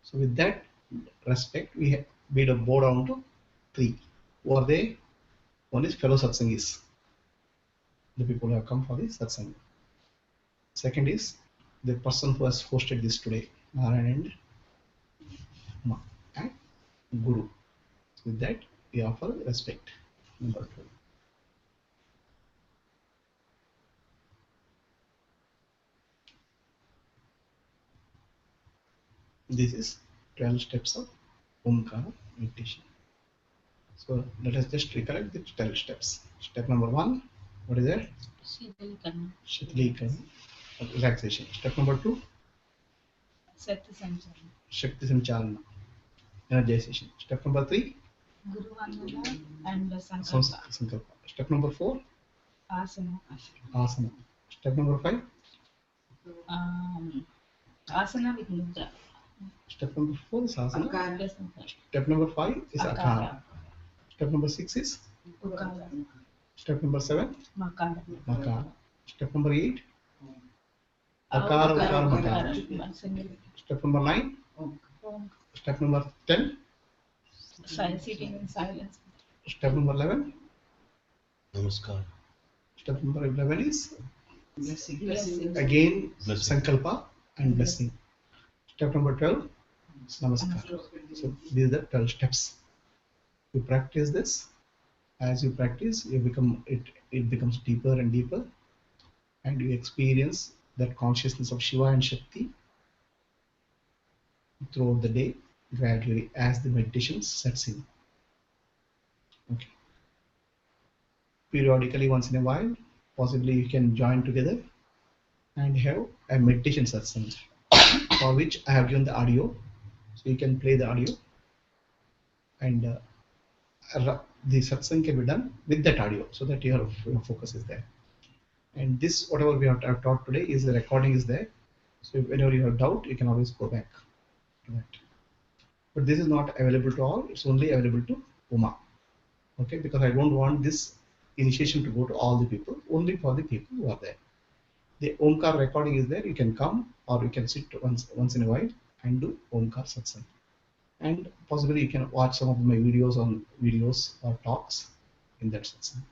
So with that respect, we bow down to 3. Who are they? One is fellow satsangis, the people who have come for this satsang. Second is the person who has hosted this today, Narayan and Ma, and Guru. So with that, we offer respect. Number 2. This is 12 steps of Omkara meditation. So let us just recollect the 12 steps. Step number 1, what is that? Shitlikarna, relaxation. Step number 2, Shakti Sanchalana, energization. Step number 3, Guru Vandana and Sankalpa. Step number 4, Asana. Asana. Step number 5, Asana with mudra. Step number 4 is Asana. Omkara. Step number 5 is Akara. Step number 6 is Ukara. Step number 7, Makara. Makara. Step number 8, Akara, Ukara, Makara. One single. Step number 9, Om. step number 10, Sitting in silence. step number 11. Namaskar. Step number 11 is Blessing. again Blessing. Sankalpa and blessing. Step number 12 is Namaskar. So these are the 12 steps. You practice this. As you practice, it becomes deeper and deeper, and you experience that consciousness of Shiva and Shakti throughout the day gradually as the meditation sets in. Okay. Periodically, once in a while, possibly you can join together and have a meditation satsang, for which I have given the audio, so you can play the audio, and the satsang can be done with that audio, so that your focus is there. And this, whatever we have taught today, is the recording is there. So whenever you have doubt, you can always go back to that. But this is not available to all. It's only available to Uma. Okay, because I don't want this initiation to go to all the people, only for the people who are there. The Omkar recording is there. You can come, or you can sit once in a while and do Omkar satsang. And possibly you can watch some of my videos or talks in that satsang.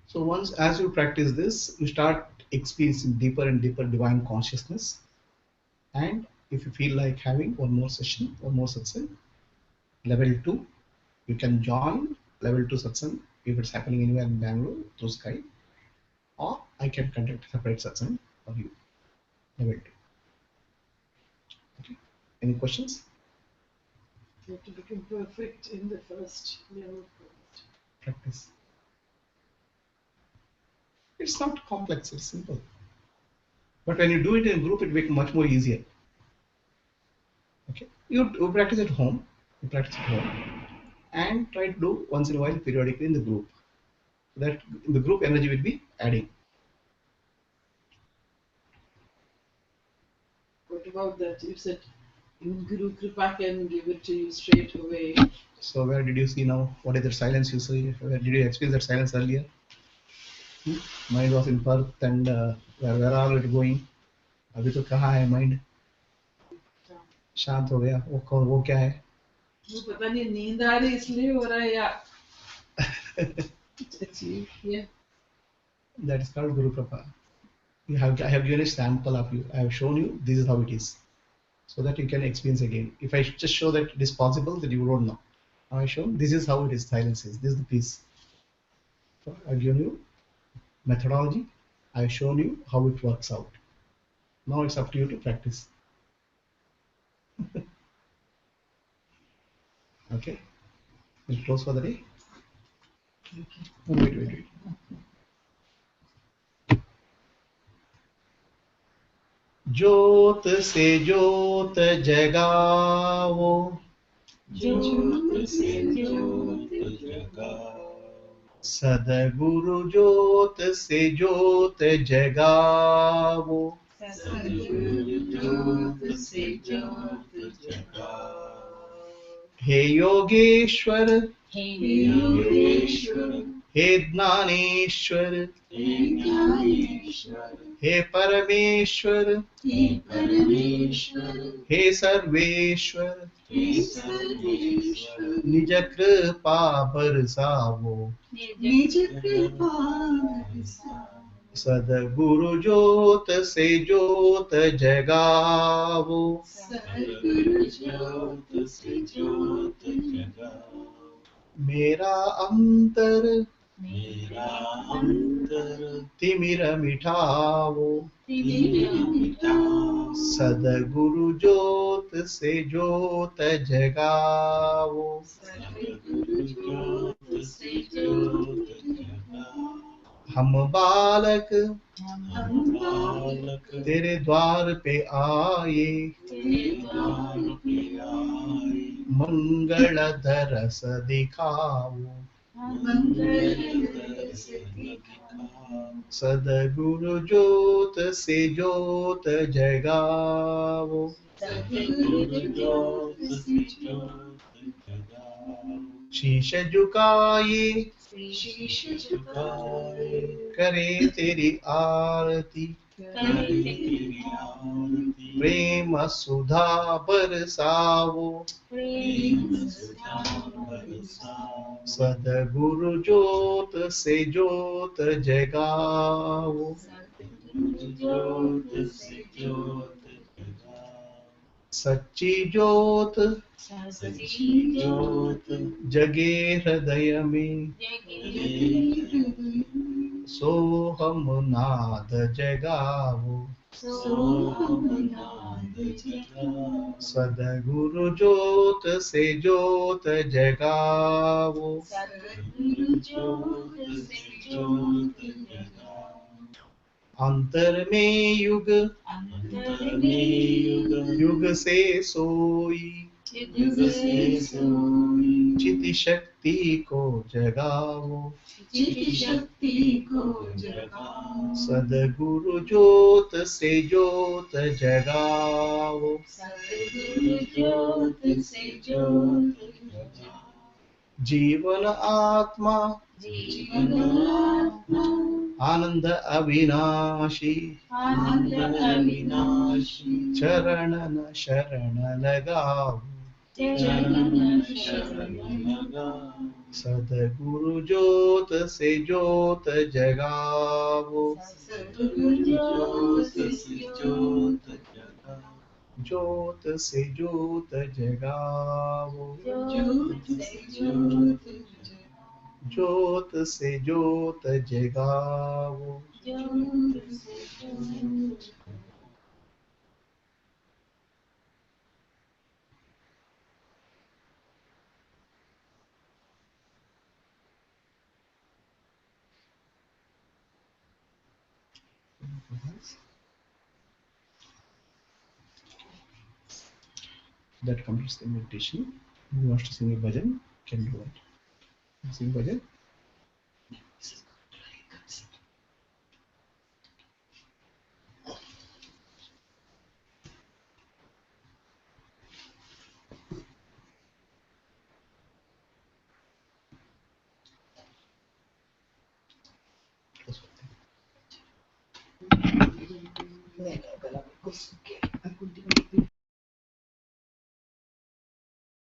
So once, as you practice this, you start experiencing deeper and deeper divine consciousness. And if you feel like having one more session, one more satsang, level 2, you can join level 2 satsang if it's happening anywhere in Bangalore through Skype, or I can conduct a separate satsang for you, level 2. Okay. Any questions? You have to become perfect in the first level first. Practice. It's not complex, it's simple. But when you do it in a group, it becomes much more easier. Okay, you practice at home, and try to do once in a while periodically in the group. That in the group energy will be adding. What about that? You said even Guru Kripa can give it to you straight away. So where did you see now? What is the silence you see? Where did you experience that silence earlier? Mind was in Perth, and where are it going? अभी तो कहाँ है mind? शांत हो गया. वो क्या है? वो पता नहीं नींद आ रही इसलिए हो रहा है या yeah. That is called Guru Kripa. I have given a sample of you. I have shown you this is how it is, so that you can experience again. If I just show that it is possible, that you don't know. Now I shown this is how it is. Silence is. This is the peace. So I have given you methodology. I have shown you how it works out. Now it's up to you to practice. Okay. We'll close for the day. Oh, wait. ज्योत से ज्योत जगाओ, ज्योत से ज्योत सदगुरु ज्योत से ज्योत जगाओ, ज्योत से ज्योत हे योगेश्वर, हे योगेश्वर हे ज्ञानेश्वर, हे परमेश्वर, हे परमेश्वर हे सर्वेश्वर, हे सर्वेश्वर निज कृपा बरसावो, निज कृपा बरसाओ। सदगुरु ज्योत से ज्योत जगावो, सद्गुरु ज्योत से ज्योत जगाओ। मेरा अंतर मेरा अंतर तिमिर मिठावो, तिमिर मिटाओ। सदगुरु ज्योत से ज्योत जगावो, सद्गुरु ज्योत से ज्योत जगाओ। हम बालक हम बालक तेरे द्वार पे आए, तेरे द्वार पे आए। मंगल दरस दिखाओ, मंगल दरस दिखाओ। सदगुरु ज्योत से ज्योत जगावो, सद्गुरु ज्योत से ज्योत जगाओ। शीश झुकाए शीश झुकाए करे तेरी आरती प्रेम सुधा बरसावो सदगुरु ज्योत से ज्योत जगाओ सच्ची ज्योत जगे हृदय में सोहम नाद जगाओ सदगुरु ज्योत से ज्योत जगाओ अंतर में युग युग से सोई चित शक्ति को जगाओ सदगुरु ज्योत से ज्योत जगाओ जीवन आत्मा आनंद अविनाशी चरण न शरण लगाओ सदगुरु ज्योत से ज्योत जगाओ ज्योत से ज्योत जगाओ ज्योत से ज्योत जगाओ That completes the meditation. Who wants to sing a bhajan can do it. Sing bhajan.